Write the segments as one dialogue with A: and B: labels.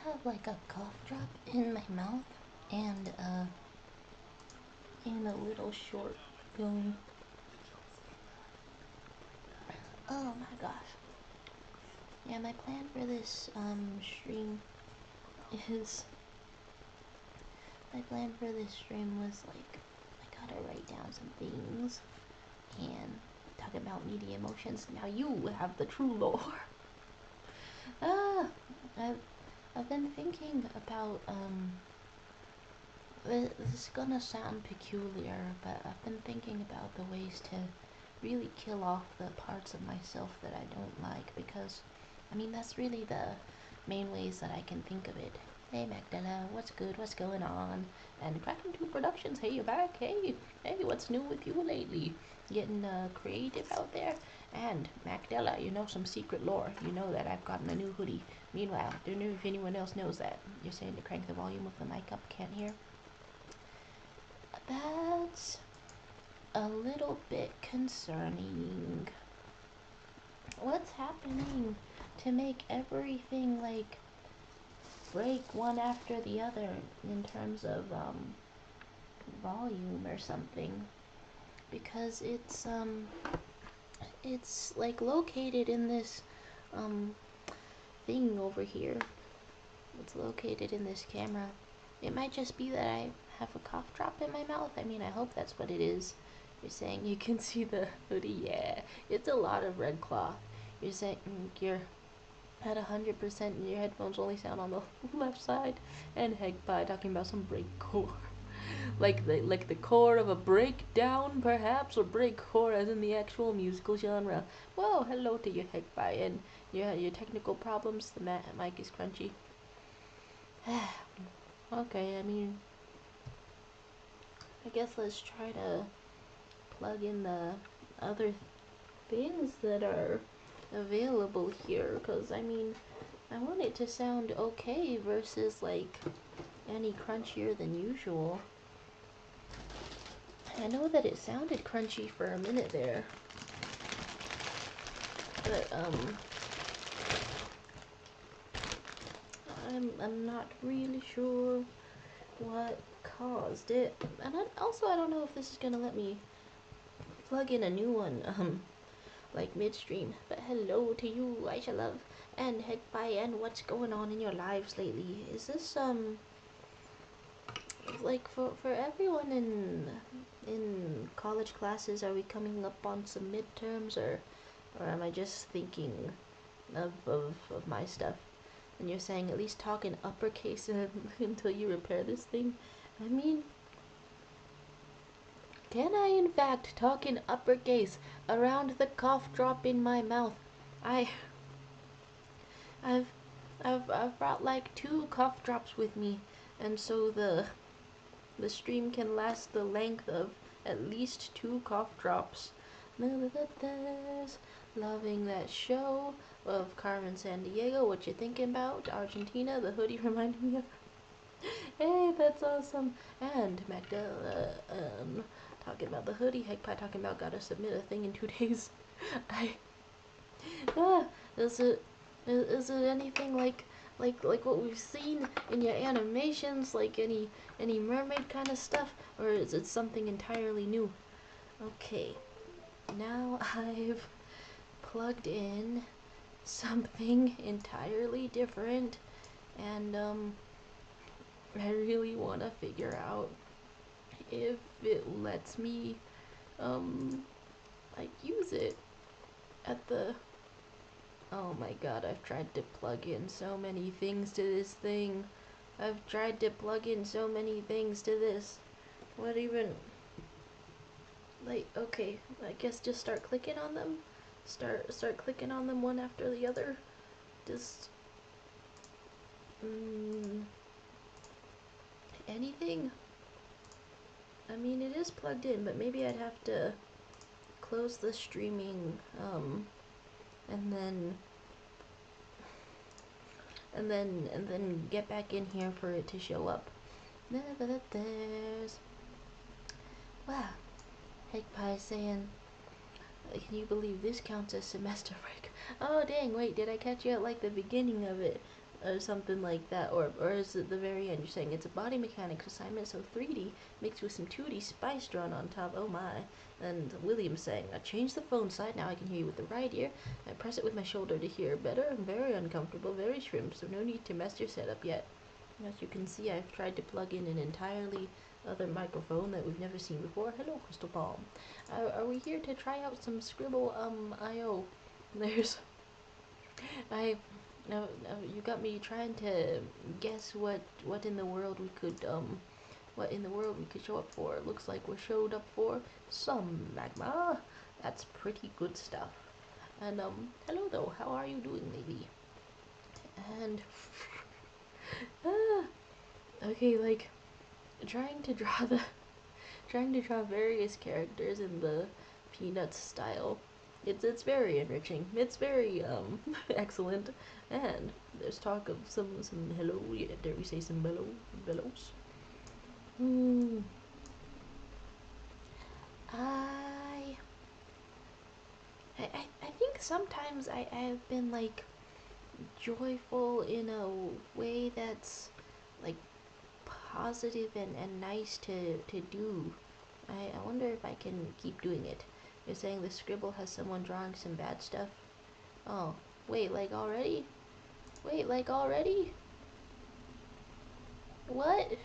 A: have like a cough drop in my mouth and a little short film. Oh my gosh. Yeah, my plan for this stream is my plan for this stream was like I gotta write down some things and talk about media emotions. Now you have the true lore. ah, I've been thinking about this is gonna sound peculiar, but I've been thinking about the ways to really kill off the parts of myself that I don't like, because I mean that's really the main ways that I can think of it. Hey Magdala, what's good? What's going on? And Kraken 2 Productions, hey, you back? Hey, what's new with you lately? Getting creative out there? And Magdala, you know some secret lore. You know that I've gotten a new hoodie. Meanwhile, don't know if anyone else knows that. You're saying to crank the volume of the mic up, can't hear? That's a little bit concerning. What's happening to make everything like break one after the other in terms of volume or something? Because it's like located in this thing over here. It's located in this camera. It might just be that I have a cough drop in my mouth. I mean, I hope that's what it is. You're saying you can see the hoodie? Yeah, it's a lot of red cloth. You're saying you're at 100% and your headphones only sound on the left side. And heck by talking about some breakcore. like the core of a breakdown, perhaps, or breakcore as in the actual musical genre. Well, hello to you, heck by, and your technical problems. The mic is crunchy. Okay, I mean, I guess let's try to plug in the other things that are available here, because I mean, I want it to sound okay versus like any crunchier than usual. I know that it sounded crunchy for a minute there, but I'm not really sure what caused it. And I don't know if this is gonna let me plug in a new one like midstream. But hello to you, Aisha Love, and heck by, and what's going on in your lives lately? Is this like for everyone in college classes, are we coming up on some midterms, or am I just thinking of my stuff? And you're saying at least talk in uppercase until you repair this thing. I mean, can I in fact talk in uppercase around the cough drop in my mouth? I've I've brought like 2 cough drops with me, and so the stream can last the length of at least 2 cough drops. Loving that show of Carmen Sandiego. What you thinking about? Argentina, the hoodie reminded me of. Hey, that's awesome. And Magda, talking about the hoodie. Heck Pie talking about gotta submit a thing in 2 days. I, ah, is it anything like what we've seen in your animations, like any mermaid kind of stuff, or is it something entirely new? Okay, now I've plugged in something entirely different, and I really want to figure out if it lets me like use it at the. Oh my god, I've tried to plug in so many things to this thing. I've tried to plug in so many things to this. What even? Like, okay, I guess just start clicking on them. Start clicking on them one after the other. Just anything. I mean, it is plugged in, but maybe I'd have to close the streaming and then get back in here for it to show up. There's wow. Heck Pie saying, can you believe this counts as semester break? Oh dang, wait, did I catch you at like the beginning of it? or something like that, or is it the very end? You're saying it's a body mechanics assignment, so 3D mixed with some 2D spice drawn on top. Oh my! And William's saying, I changed the phone side. Now I can hear you with the right ear. I press it with my shoulder to hear better. I'm very uncomfortable, very shrimp. So no need to mess your setup yet. As you can see, I've tried to plug in an entirely other microphone that we've never seen before. Hello, Crystal Palm. Are we here to try out some Scribble IO? There's I no, you got me trying to guess what in the world we could show up for. It looks like we're showed up for some magma. That's pretty good stuff. And hello though, how are you doing, lady? And okay, like trying to draw various characters in the Peanuts style. It's very enriching. It's very excellent. And there's talk of some hello. Yeah, dare we say some bellows? Hmm. I I think sometimes I've been like joyful in a way that's like positive and nice to do. I wonder if I can keep doing it. You're saying the scribble has someone drawing some bad stuff? Oh, wait, like already? Wait, like already? What?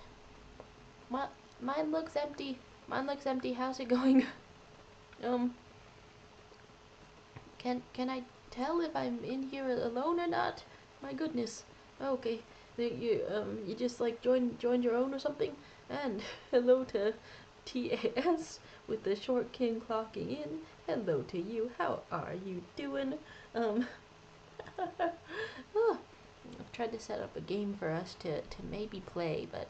A: My, mine looks empty. Mine looks empty. How's it going? um, can I tell if I'm in here alone or not? My goodness. Okay. You just like joined your own or something? And hello to TAS with the short king clocking in. Hello to you. How are you doing? Um, oh, I've tried to set up a game for us to maybe play, but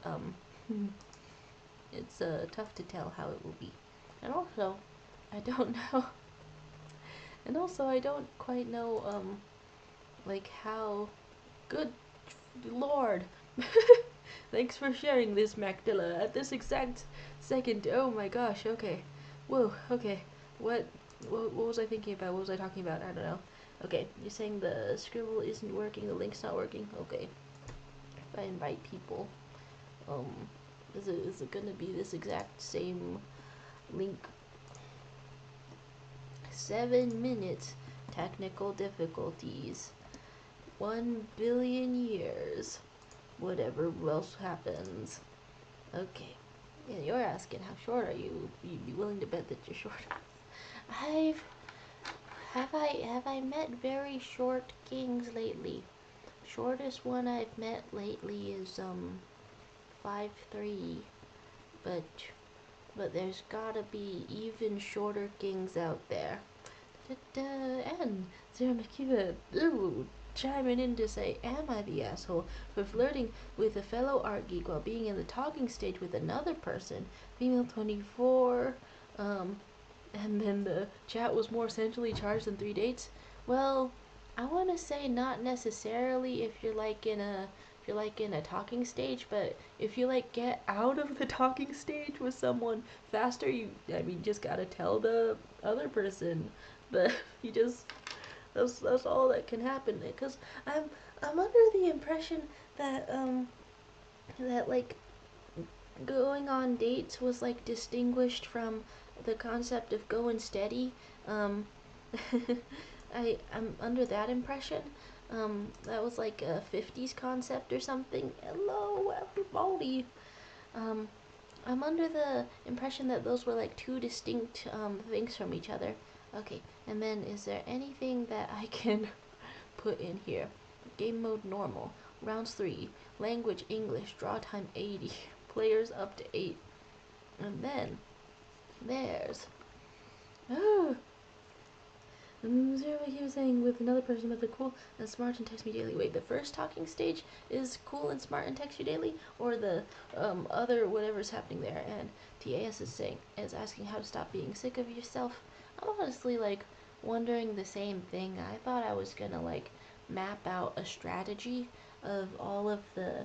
A: it's tough to tell how it will be. And also, I don't know. And also, I don't quite know like how. Good Lord. Thanks for sharing this, Macdilla. At this exact second. Oh my gosh. Okay. Whoa. Okay. What was I thinking about? What was I talking about? I don't know. Okay. You're saying the scribble isn't working. The link's not working. Okay. If I invite people, um, is it gonna be this exact same link? 7 minutes. Technical difficulties. 1 billion years. Whatever else happens. Okay. Yeah, you're asking how short are you? You'd be willing to bet that you're short. I've have I met very short kings lately? Shortest one I've met lately is 5'3", but there's gotta be even shorter kings out there. And Sarah McKiva, chiming in to say, am I the asshole for flirting with a fellow art geek while being in the talking stage with another person? Female 24, and then the chat was more centrally charged than 3 dates. Well, I want to say not necessarily if you're like in a talking stage, but if you like get out of the talking stage with someone faster, just gotta tell the other person. But you just that's all that can happen. Because I'm under the impression that that like going on dates was like distinguished from the concept of going steady. Um, I'm under that impression. That was like a 50s concept or something. Hello, everybody. Um, I'm under the impression that those were like two distinct things from each other. Okay, and then is there anything that I can put in here? Game mode normal. Rounds 3. Language English. Draw time 80. Players up to 8. And then there's he was saying with another person with the cool and smart and text me daily. Wait, the first talking stage is cool and smart and text you daily, or the other whatever's happening there? And TAS is asking how to stop being sick of yourself. I'm honestly like wondering the same thing. I thought I was gonna like map out a strategy of all of the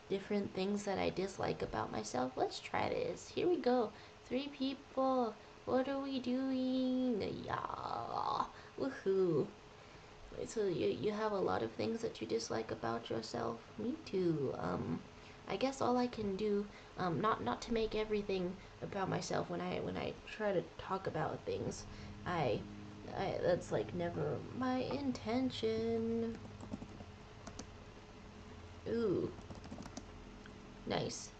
A: different things that I dislike about myself. Let's try this. Here we go. 3 people. What are we doing? Yeah. Woohoo. So you have a lot of things that you dislike about yourself. Me too. I guess all I can do, not to make everything about myself when I try to talk about things, I that's like never my intention. Ooh, nice.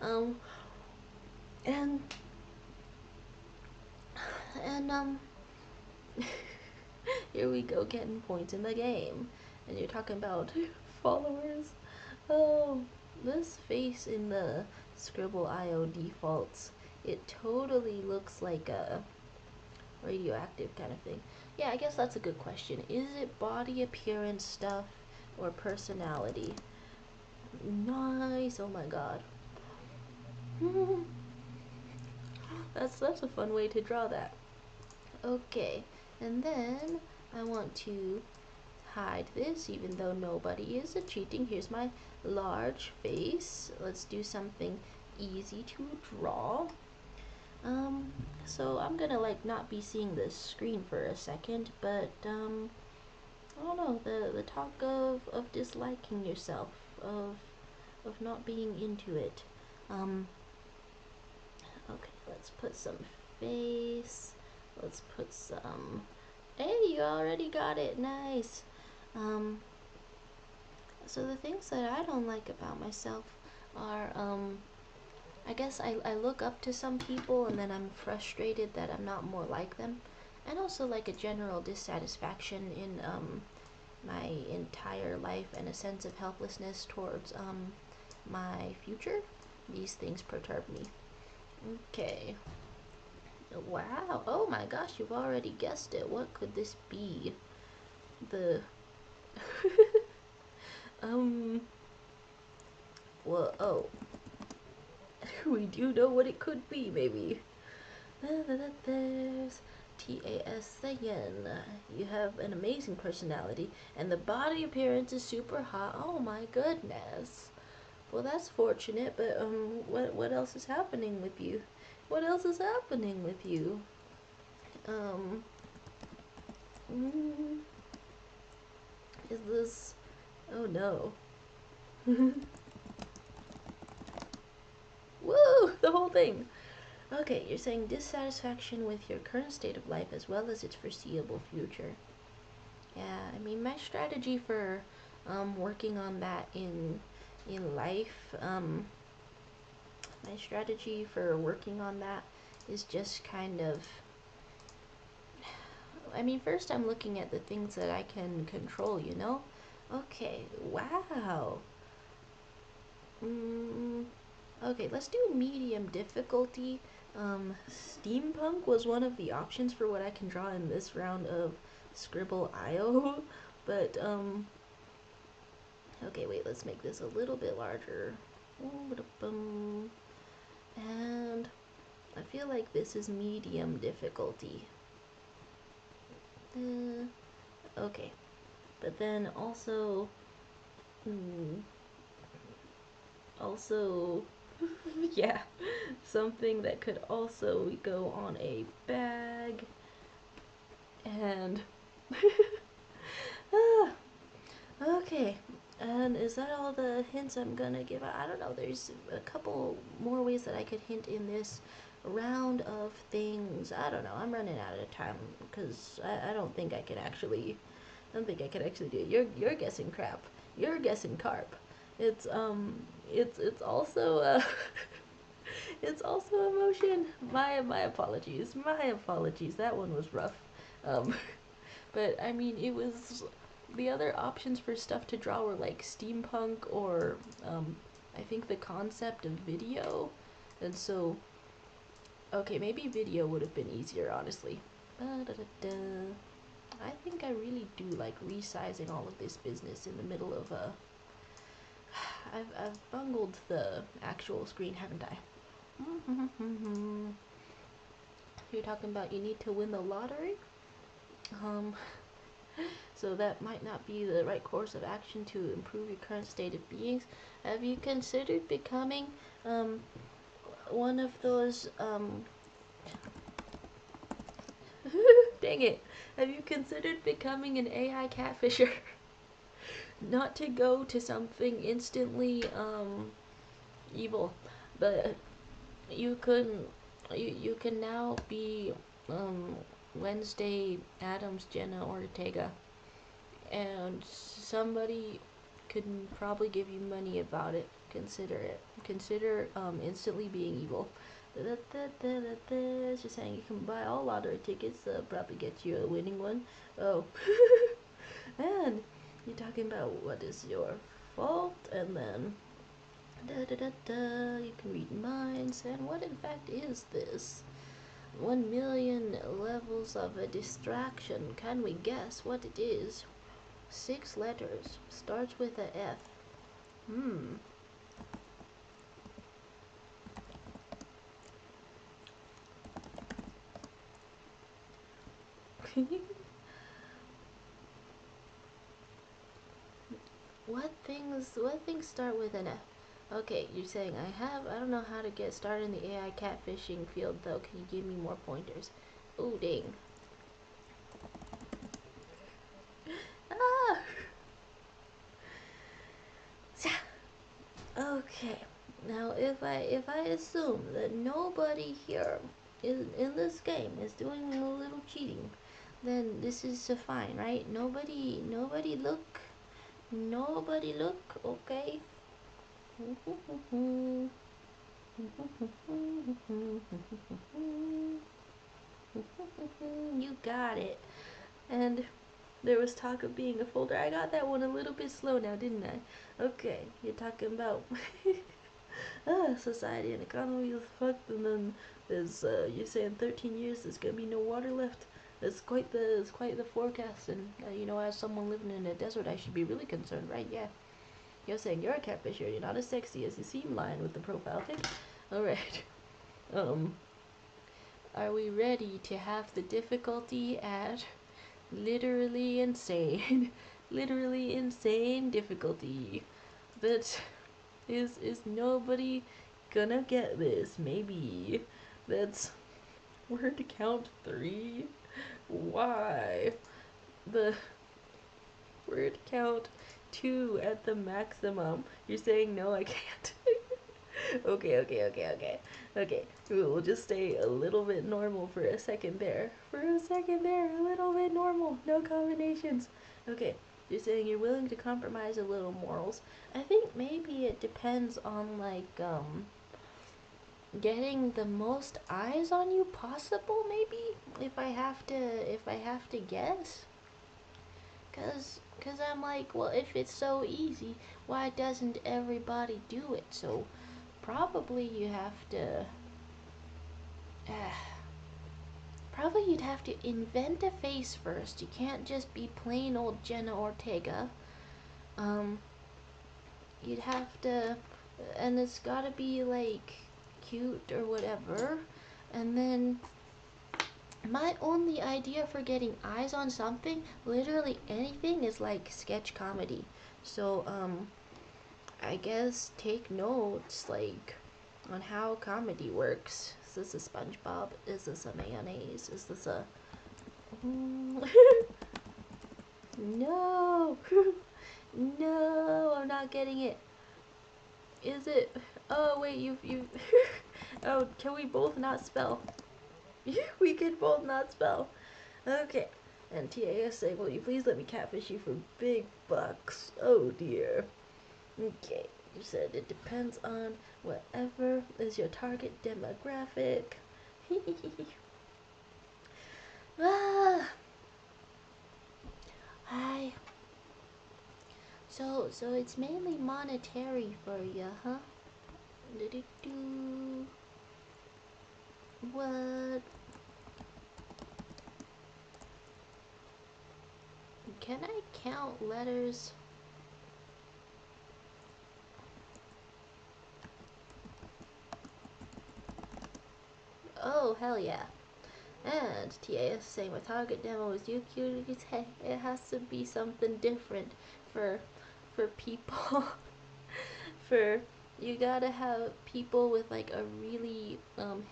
A: Um, and and here we go, getting points in the game, and you're talking about followers. Oh, this face in the Scribble.io defaults, it totally looks like a radioactive kind of thing. Yeah, I guess that's a good question. Is it body appearance stuff or personality? Nice. Oh my god. That's a fun way to draw that. Okay, and then I want to hide this even though nobody is cheating. Here's my large face. Let's do something easy to draw. So I'm gonna like not be seeing the screen for a second, but I don't know, the talk of disliking yourself, of not being into it. Okay, let's put some face. Let's put some. Hey, you already got it. Nice. Um, so the things that I don't like about myself are, I guess I look up to some people and then I'm frustrated that I'm not more like them. And also like a general dissatisfaction in, my entire life and a sense of helplessness towards, my future. These things perturb me. Okay. Wow. Oh my gosh, you've already guessed it. What could this be? The well, oh. We do know what it could be, maybe. There's TAS Sayen. You have an amazing personality, and the body appearance is super hot. Oh my goodness. Well, that's fortunate, but what else is happening with you? What else is happening with you? Mm, is this? Oh no. Woo! The whole thing. Okay, you're saying dissatisfaction with your current state of life as well as its foreseeable future. Yeah, I mean, my strategy for working on that in life, my strategy for working on that is just kind of, I mean, first I'm looking at the things that I can control, you know? Okay, wow. Okay, let's do medium difficulty. Steampunk was one of the options for what I can draw in this round of Scribble.io, but, okay, wait, let's make this a little bit larger. And I feel like this is medium difficulty. Okay, but then also, also, yeah, something that could also go on a bag, and, okay, and is that all the hints I'm gonna give? I don't know, there's a couple more ways that I could hint in this round of things. I don't know, I'm running out of time, because I don't think I can actually, do it. You're guessing crap. You're guessing carp. It's it's also it's also emotion. My apologies. My apologies. That one was rough. Um, but I mean, it was the other options for stuff to draw were like steampunk or I think the concept of video, and so okay, maybe video would have been easier, honestly. Ba-da-da-da. I think I really do like resizing all of this business in the middle of I've bungled the actual screen, haven't I? You're talking about you need to win the lottery? So that might not be the right course of action to improve your current state of beings. Have you considered becoming one of those Dang it. Have you considered becoming an AI catfisher? Not to go to something instantly evil, but you can you can now be um Wednesday Adams Jenna Ortega, and somebody could probably give you money about it. Consider it. Consider instantly being evil. It's just saying you can buy all lottery tickets. Probably get you a winning one. Oh, and you're talking about what is your fault, and then you can read minds. And what in fact is this? 1,000,000 levels of a distraction. Can we guess what it is? 6 letters. Starts with a F. What things start with an F? Okay, you're saying I don't know how to get started in the AI catfishing field though. Can you give me more pointers? Oh dang. Ah! Okay. Now if I assume that nobody here in this game is doing a little cheating, then this is fine, right? Nobody look, okay? You got it. And there was talk of being a folder. I got that one a little bit slow now, didn't I? Okay, you're talking about society and economy is fucked, and then there's you're saying 13 years there's gonna be no water left. It's quite the forecast, and as someone living in a desert, I should be really concerned, right? Yeah. You're saying you're a catfisher. You're not as sexy as you seem, lying with the profile pic. All right. Um, are we ready to have the difficulty at literally insane, literally insane difficulty? But is nobody gonna get this? Maybe. That's word count 3. Why? The word count 2 at the maximum. You're saying no, I can't. Okay. We'll just stay a little bit normal for a second there. A little bit normal. No combinations. Okay, you're saying you're willing to compromise a little morals. I think maybe it depends on getting the most eyes on you possible, maybe? If I have to guess. Cause I'm like, well, if it's so easy, why doesn't everybody do it? So probably you have to probably you'd have to invent a face first. You can't just be plain old Jenna Ortega. Um, you'd have to, and it's gotta be like cute or whatever. And then my only idea for getting eyes on something, literally anything, is like sketch comedy. So, I guess take notes, like, on how comedy works. Is this a SpongeBob? Is this a mayonnaise? Is this a... No! No, I'm not getting it. Is it... Oh, wait, you Oh, can we both not spell? We can both not spell. Okay. And TAS saying, will you please let me catfish you for big bucks? Oh, dear. Okay, you said it depends on whatever is your target demographic. ah, hi. So it's mainly monetary for you, huh? Do-do-do. What? Can I count letters? Oh, hell yeah. And TAS saying my target demo is you cute. It has to be something different for people. For you gotta have people with like a really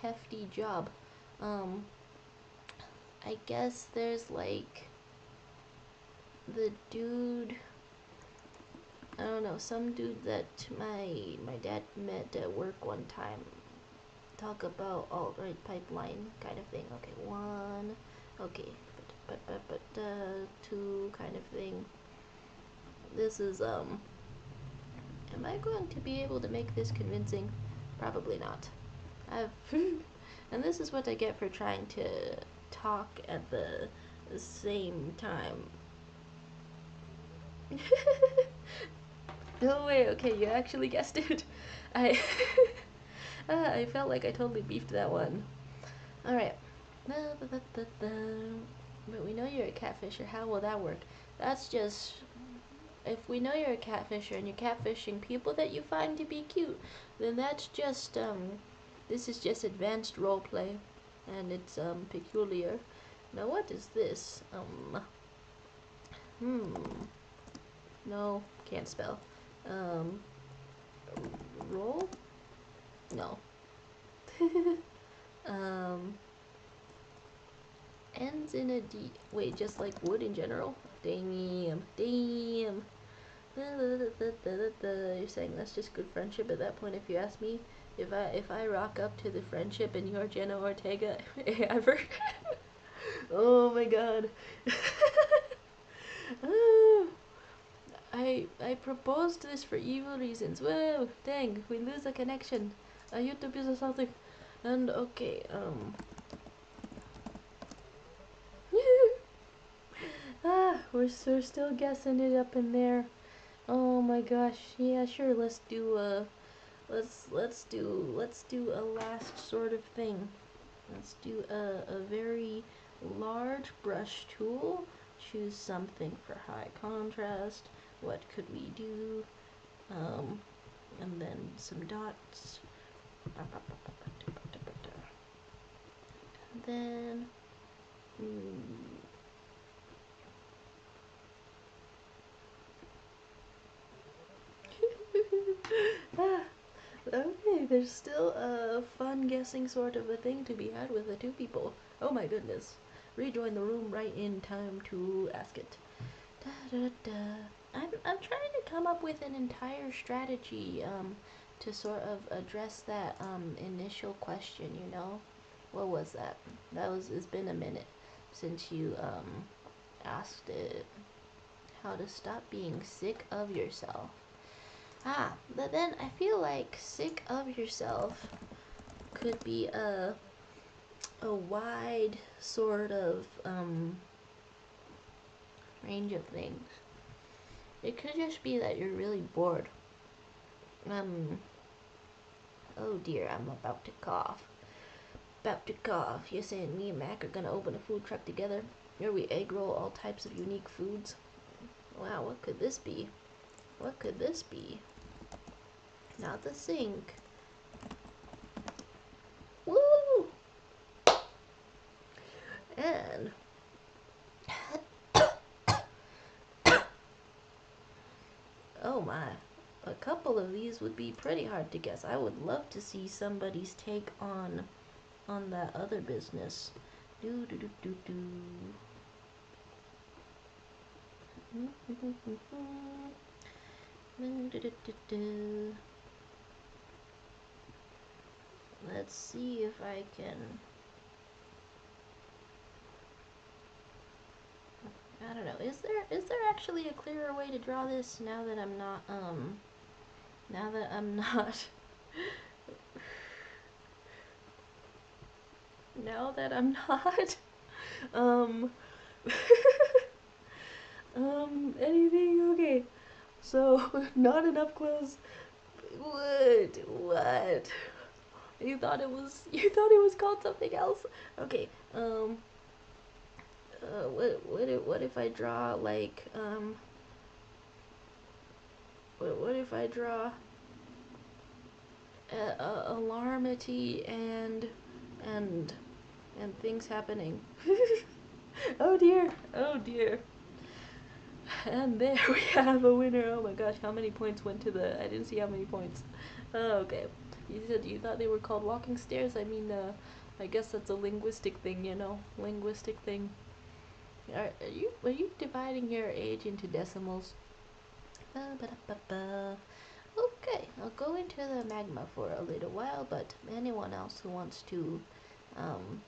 A: hefty job. Um I guess there's like the dude, I don't know, some dude that my dad met at work one time. Talk about alt-right pipeline kind of thing. Okay, one. Okay, two kind of thing. This is am I going to be able to make this convincing? Probably not. I've and this is what I get for trying to talk at the same time. No way, okay, you actually guessed it. I I felt like I totally beefed that one. Alright. But we know you're a catfisher. How will that work? That's just, if we know you're a catfisher and you're catfishing people that you find to be cute, then that's just, this is just advanced roleplay. And it's, peculiar. Now what is this? No, can't spell. Roll? No. Ends in a D. Wait, just like wood in general? Damn. Damn. You're saying that's just good friendship at that point, if you ask me. If I rock up to the friendship and you're Jenna Ortega ever. Oh my god. I proposed this for evil reasons. Whoa, dang, we lose a connection. YouTube is assaulting. And okay, we're still guessing it up in there. Oh my gosh, yeah, sure. Let's do a last sort of thing. Let's do a very large brush tool. Choose something for high contrast. What could we do? And then some dots. And then okay, there's still a fun guessing sort of a thing to be had with the two people. Oh my goodness. Rejoin the room right in time to ask it. I'm trying to come up with an entire strategy to sort of address that initial question, you know? What was that? It's been a minute since you asked it. How to stop being sick of yourself. But then I feel like sick of yourself could be a wide sort of range of things. It could just be that you're really bored. Oh dear, I'm about to cough. About to cough. You're saying me and Mac are gonna open a food truck together, where we egg roll all types of unique foods? Wow, what could this be? What could this be? Not the sink. Woo! And oh my, a couple of these would be pretty hard to guess. I would love to see somebody's take on that other business. Do do do do do. Let's see if I can. I don't know. Is there actually a clearer way to draw this now that I'm not now that I'm not now that I'm not anything? Okay. So not enough clothes. What? You thought it was called something else? Okay. What if I draw like what if I draw alarmity and things happening? Oh dear, oh dear. And there we have a winner. Oh my gosh, how many points went to the, I didn't see how many points. Oh, okay. You said you thought they were called walking stairs. I mean, I guess that's a linguistic thing, you know? Linguistic thing. Are you dividing your age into decimals? Ba-ba-da-ba-ba. Okay, I'll go into the magma for a little while, but anyone else who wants to, um,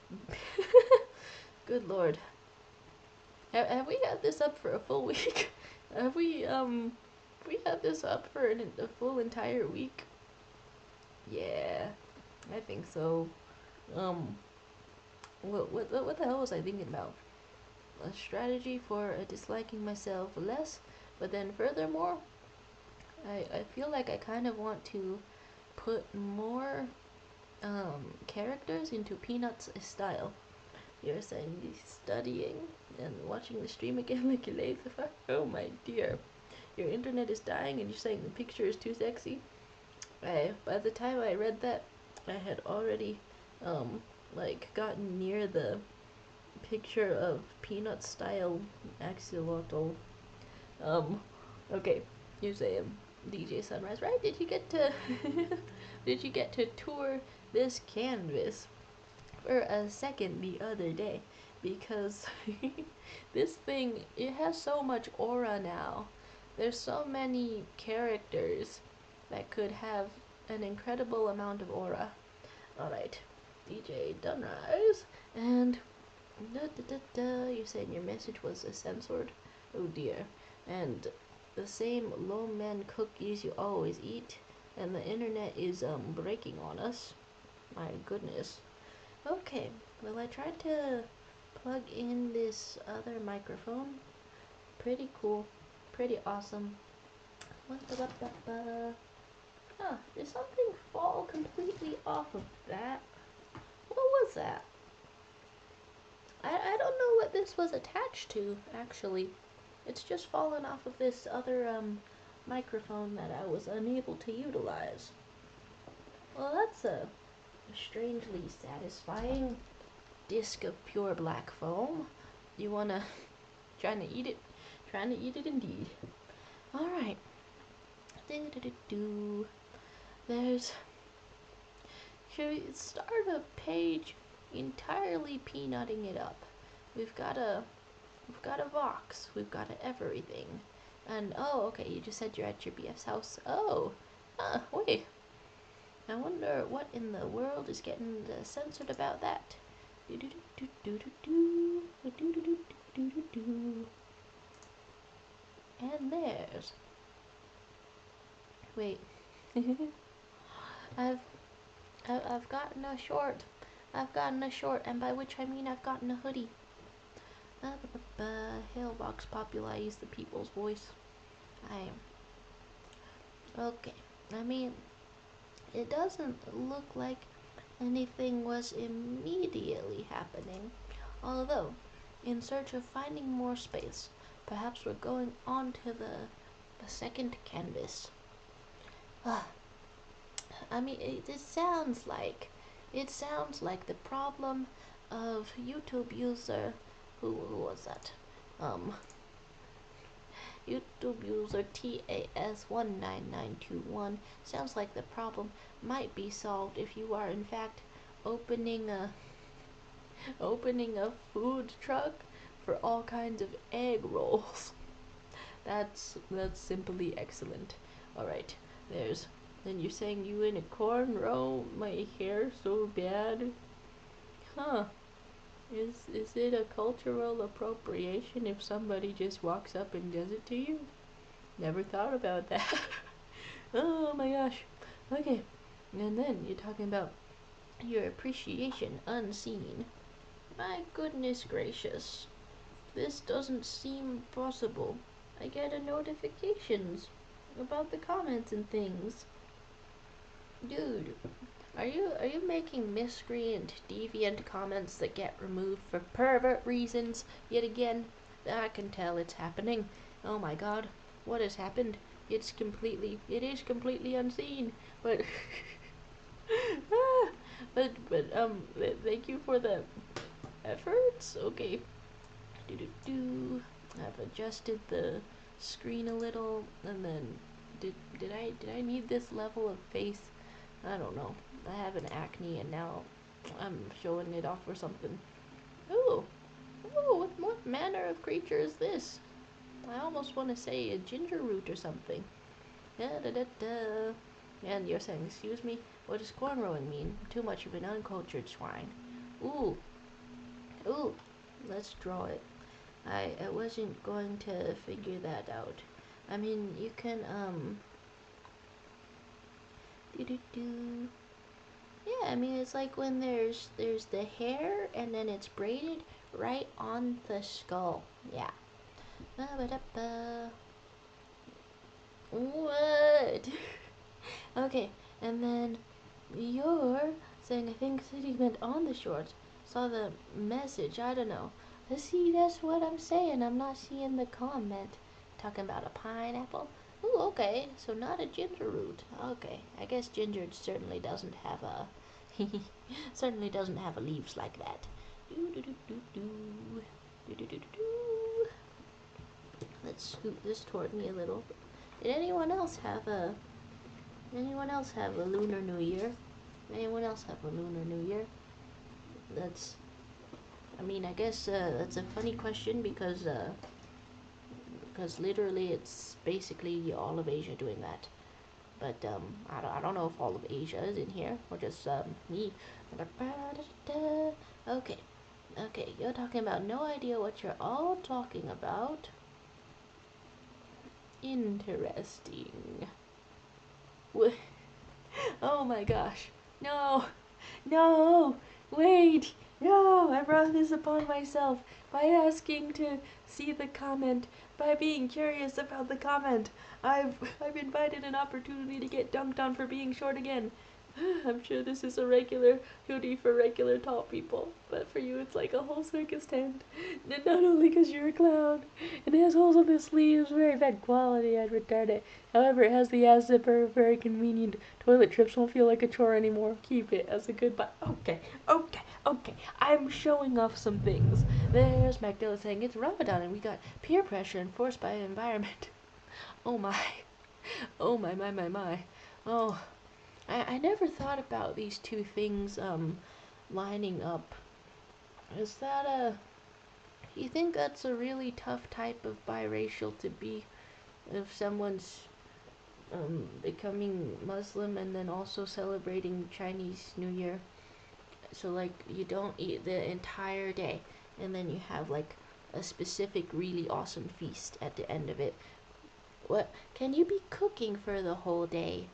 A: good lord. Have we had this up for a full week? Have we had this up for a full entire week? Yeah, I think so. Um, what the hell was I thinking about? A strategy for disliking myself less, but then furthermore, I feel like I kind of want to put more characters into Peanuts' style. You're saying he's studying and watching the stream again like you lazy fuck? Oh my dear. Your internet is dying and you're saying the picture is too sexy? By the time I read that, I had already, like, gotten near the picture of Peanut style axolotl. Um, okay, you say DJ Sunrise, right? Did you get to, did you get to tour this canvas for a second the other day? Because this thing, it has so much aura now. There's so many characters that could have an incredible amount of aura. Alright, DJ Dunrise, and you're saying your message was censored? Oh dear. And the same low man cookies you always eat, and the internet is breaking on us. My goodness. Okay, well I tried to plug in this other microphone. Pretty cool. Pretty awesome. Huh, did something fall completely off of that? What was that? I don't know what this was attached to, actually. It's just fallen off of this other, microphone that I was unable to utilize. Well, that's a strangely satisfying disc of pure black foam. You wanna... trying to eat it? Trying to eat it indeed. Alright. There's... Should we start a page entirely peanutting it up? We've got a Vox. We've got a everything. And, oh, okay, you just said you're at your BF's house. Oh, wait. I wonder what in the world is getting censored about that. And there's... Wait. I've gotten a short. I've gotten a short, and by which I mean I've gotten a hoodie. Hail Vox Populi is the people's voice. Okay. I mean, it doesn't look like anything was immediately happening. Although, in search of finding more space, perhaps we're going on to the second canvas. I mean, it sounds like the problem of YouTube user, who was that? YouTube user TAS19921. Sounds like the problem might be solved if you are in fact opening a food truck for all kinds of egg rolls. That's simply excellent. Alright, then you're saying you in a cornrow my hair so bad? Huh. Is it a cultural appropriation if somebody just walks up and does it to you? Never thought about that. Oh my gosh. Okay. And then you're talking about your appreciation unseen. My goodness gracious. This doesn't seem possible. I get a notifications about the comments and things. Dude, are you making miscreant, deviant comments that get removed for pervert reasons yet again? I can tell it's happening. Oh my god, what has happened? It is completely unseen. But thank you for the efforts. Okay. I've adjusted the screen a little, and then did I need this level of face? I don't know. I have an acne, and now I'm showing it off or something. Ooh, ooh, what manner of creature is this? I almost want to say a ginger root or something. Da da da da. And you're saying, excuse me, what does cornrowing mean? Too much of an uncultured swine. Ooh, ooh, let's draw it. I wasn't going to figure that out. I mean, you can, do. Yeah, I mean, it's like when there's the hair and then it's braided right on the skull. Yeah. Ba-ba-da-ba. What? Okay, and then you're saying, I think City meant on the shorts. Saw the message, I don't know. See, that's what I'm saying. I'm not seeing the comment. Talking about a pineapple? Ooh, okay, so not a ginger root. Okay, I guess ginger certainly doesn't have a certainly doesn't have leaves like that. Let's scoot this toward me a little. Did anyone else have a Lunar New Year? Anyone else have a Lunar New Year? That's, I mean, I guess that's a funny question because literally it's basically all of Asia doing that. But I don't know if all of Asia is in here or just me. Okay, okay, you're talking about no idea what you're all talking about. Interesting. Oh my gosh. No. No. Wait. No. I brought this upon myself by asking to see the comment, by being curious about the comment. I've invited an opportunity to get dunked on for being short again. I'm sure this is a regular hoodie for regular tall people, but for you it's like a whole circus tent. And not only because you're a clown, it has holes on the sleeves, very bad quality, I'd return it. However, it has the ass zipper, very convenient. Toilet trips won't feel like a chore anymore. Keep it as a goodbye. Okay, okay, okay. I'm showing off some things. There's Magdala saying it's Ramadan and we got peer pressure enforced by the environment. Oh my. Oh my. Oh. I never thought about these two things lining up. Is that a... You think that's a really tough type of biracial to be? If someone's becoming Muslim and then also celebrating Chinese New Year. So like you don't eat the entire day and then you have like a specific really awesome feast at the end of it. What can you be cooking for the whole day?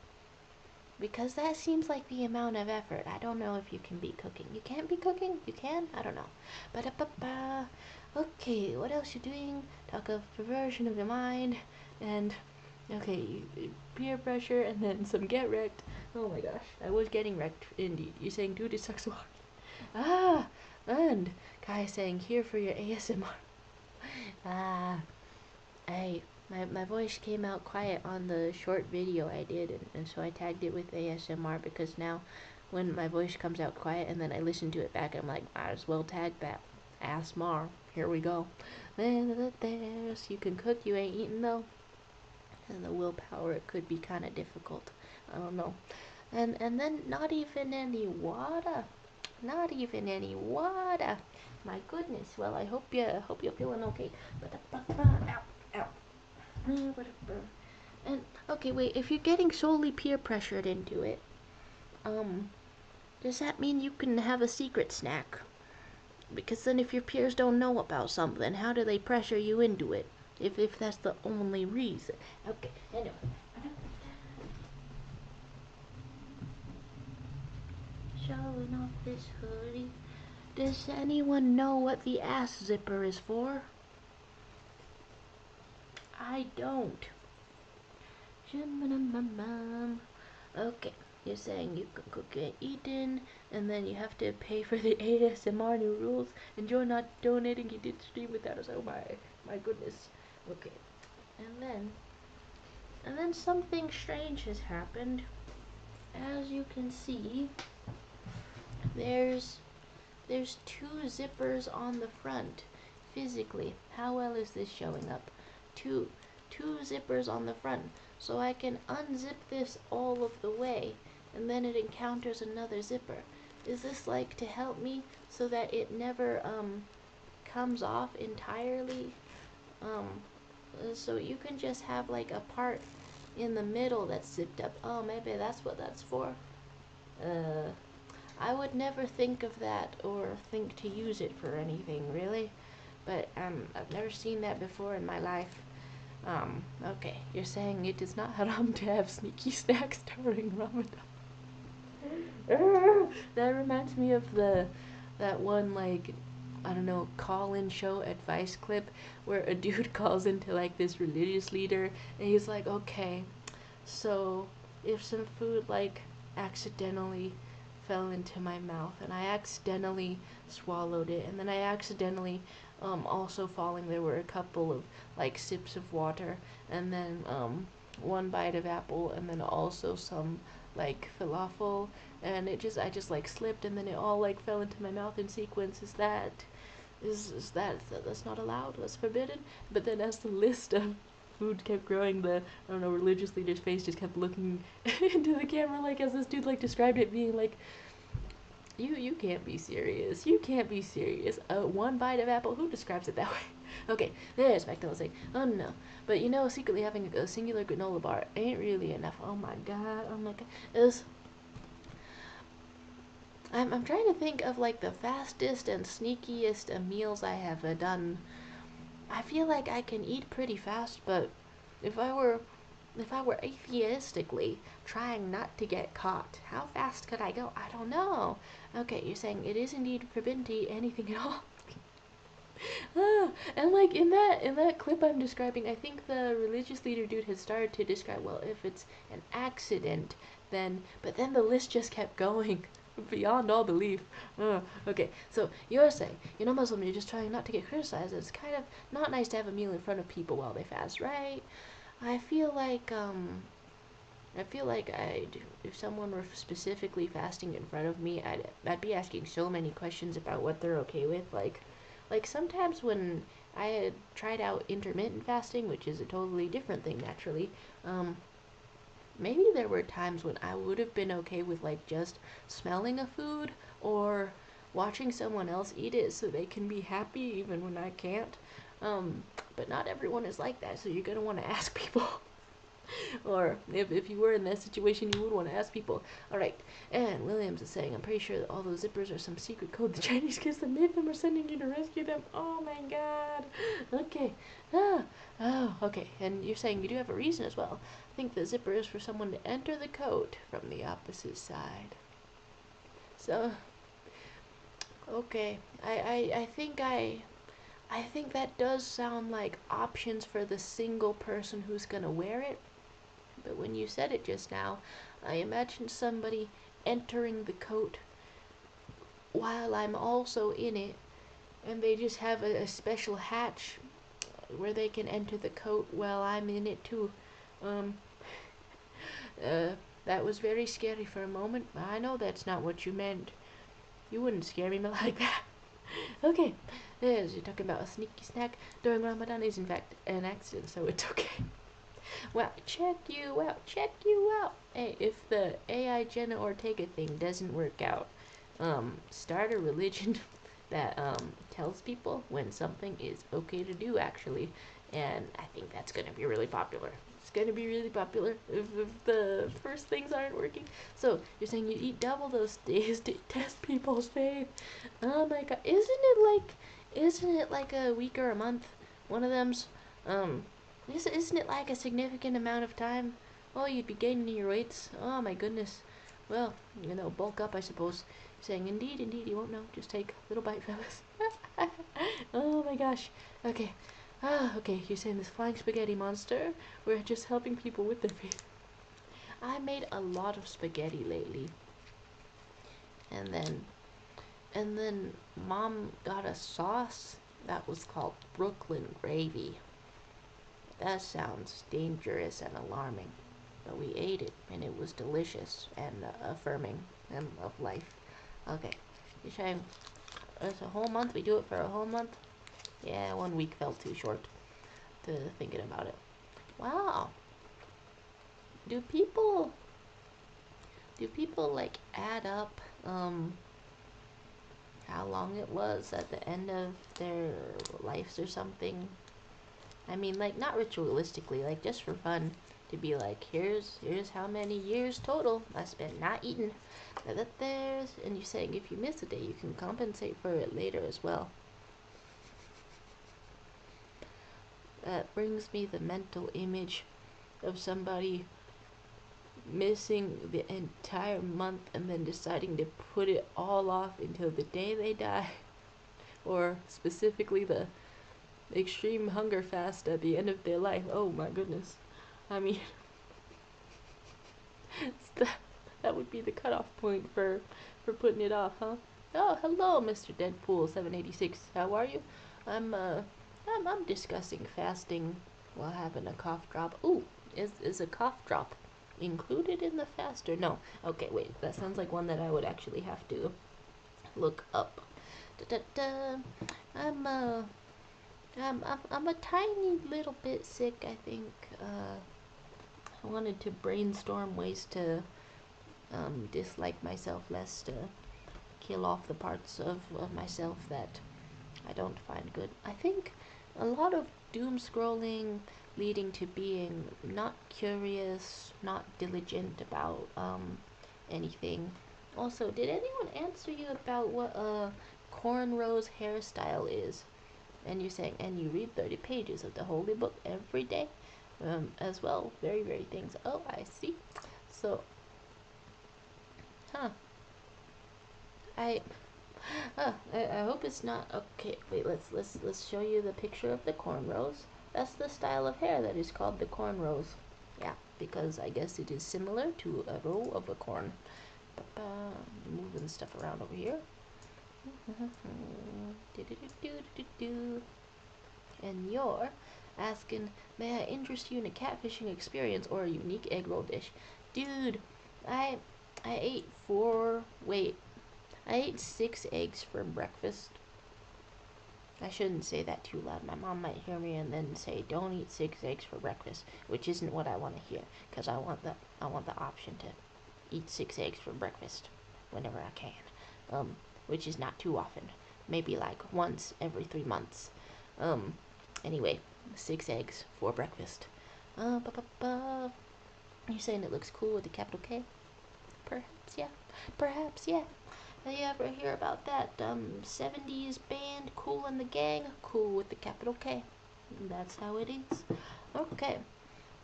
A: Because that seems like the amount of effort. I don't know if you can be cooking. You can't be cooking? You can? I don't know. Ba-da-ba-ba. Okay, what else you doing? Talk of perversion of the mind. And, okay, peer pressure and then some get wrecked. Oh my gosh, I was getting wrecked indeed. You're saying, dude, it sucks so hard. Ah, and Kai saying, here for your ASMR. Ah, hey. My voice came out quiet on the short video I did, and so I tagged it with ASMR because now when my voice comes out quiet and then I listen to it back, I'm like, might as well tag that. ASMR. Here we go. There's, you can cook, you ain't eating though. And the willpower, it could be kind of difficult. I don't know. And then not even any water. Not even any water. My goodness. Well, I hope you're feeling okay. Ow, ow. And okay, wait, if you're getting solely peer pressured into it, does that mean you can have a secret snack? Because then if your peers don't know about something, how do they pressure you into it? If that's the only reason. Okay, anyway. Showing off this hoodie. Does anyone know what the ass zipper is for? I don't. Okay, you're saying you can cook and eat in, and then you have to pay for the ASMR new rules, and you're not donating, you did stream without us. Oh my goodness. Okay, and then something strange has happened. As you can see, there's two zippers on the front. Physically, how well is this showing up? Two zippers on the front, so I can unzip this all of the way, and then it encounters another zipper. is this like to help me so that it never comes off entirely? Um, so you can just have like a part in the middle that's zipped up. Oh, maybe that's what that's for. Uh, I would never think of that or think to use it for anything, really. But I've never seen that before in my life. Okay, you're saying it is not haram to have sneaky snacks during Ramadan. That reminds me of that one like I don't know call-in show advice clip where a dude calls into like this religious leader and he's like, okay, so if some food like accidentally fell into my mouth and I accidentally swallowed it and then I accidentally also falling there were a couple of like sips of water and then one bite of apple and then also some like falafel and I just like slipped and then it all like fell into my mouth in sequence. Is that that's not allowed, that's forbidden? But then as the list of food kept growing, the I don't know religious leader's face just kept looking into the camera like as this dude like described it being like, you can't be serious. You can't be serious. One bite of apple. Who describes it that way? Okay, there's McDonald's saying, oh no. But you know, secretly having a singular granola bar ain't really enough. Oh my god. Oh my god. I'm trying to think of like the fastest and sneakiest meals I have done. I feel like I can eat pretty fast, but if I were atheistically trying not to get caught, how fast could I go? I don't know. Okay, you're saying it is indeed forbidden to eat anything at all. And like in that clip I'm describing, I think the religious leader dude had started to describe, well, if it's an accident, then but then the list just kept going beyond all belief. Okay, so you're saying you're not Muslim, you're just trying not to get criticized. It's kind of not nice to have a meal in front of people while they fast, right? I feel like if someone were specifically fasting in front of me, I'd be asking so many questions about what they're okay with. Like sometimes when I had tried out intermittent fasting, which is a totally different thing naturally, maybe there were times when I would have been okay with like just smelling a food or watching someone else eat it so they can be happy even when I can't. But not everyone is like that, so you're gonna want to ask people. Or if you were in that situation, you would want to ask people. Alright, and Williams is saying, I'm pretty sure that all those zippers are some secret code the Chinese kids that made them are sending you to rescue them. Oh my god. Okay. Oh, okay. And you're saying you do have a reason as well. I think the zipper is for someone to enter the coat from the opposite side. So, okay. I think that does sound like options for the single person who's gonna wear it. But when you said it just now, I imagined somebody entering the coat while I'm also in it, and they just have a special hatch where they can enter the coat while I'm in it too. Um, that was very scary for a moment. I know that's not what you meant. You wouldn't scare me like that. Okay, as you're talking about a sneaky snack during Ramadan is in fact an accident, so it's okay. Well, check you out, check you out. Hey, if the AI Jenna Ortega thing doesn't work out, start a religion that tells people when something is okay to do actually, and I think that's gonna be really popular. It's gonna be really popular if the first things aren't working. So you're saying you eat double those days to test people's faith? Oh my god, isn't it like a week or a month? One of them's um isn't it like a significant amount of time? Oh, you'd be gaining your weights. Oh my goodness. Well, you know, bulk up, I suppose. Saying, indeed, indeed, you won't know. Just take a little bite, fellas. Oh my gosh. Okay. Okay, you're saying this flying spaghetti monster? We're just helping people with their faith. I made a lot of spaghetti lately. And then Mom got a sauce that was called Brooklyn gravy. That sounds dangerous and alarming, but we ate it, and it was delicious and affirming and of life. Okay, you're saying it's a whole month? We do it for a whole month? Yeah, 1 week felt too short to thinking about it. Wow. Do people like add up how long it was at the end of their lives or something. I mean, like, not ritualistically, like, just for fun, to be like, here's how many years total I spent not eating. And you're saying if you miss a day, you can compensate for it later as well. That brings me the mental image of somebody missing the entire month and then deciding to put it all off until the day they die. Or specifically the extreme hunger fast at the end of their life. Oh my goodness. I mean, that would be the cutoff point for putting it off, huh? Oh, hello, Mr. Deadpool 786. How are you? I'm discussing fasting while having a cough drop. Ooh, is a cough drop included in the fast or no? Okay, wait, that sounds like one that I would actually have to look up. I'm I'm a tiny little bit sick, I think. I wanted to brainstorm ways to dislike myself less, to kill off the parts of myself that I don't find good. I think a lot of doom scrolling leading to being not curious, not diligent about anything. Also, did anyone answer you about what a cornrows hairstyle is? And you're saying, and you read 30 pages of the holy book every day as well. Very, very things. Oh, I see. So, huh. I I hope it's not okay. Wait, let's show you the picture of the cornrows. That's the style of hair that is called the cornrows. Yeah, because I guess it is similar to a row of a corn. Moving stuff around over here. And you're asking, may I interest you in a catfishing experience or a unique egg roll dish? Dude, I ate I ate 6 eggs for breakfast. I shouldn't say that too loud. My mom might hear me and then say, "Don't eat 6 eggs for breakfast," which isn't what I want to hear, because I want the option to eat 6 eggs for breakfast whenever I can, which is not too often. Maybe like once every 3 months. Anyway, 6 eggs for breakfast. You're saying it looks cool with the capital K? Perhaps, yeah. Perhaps, yeah. Have you ever hear about that 70s band, Kool and the Gang? Cool with the capital K. That's how it is. Okay.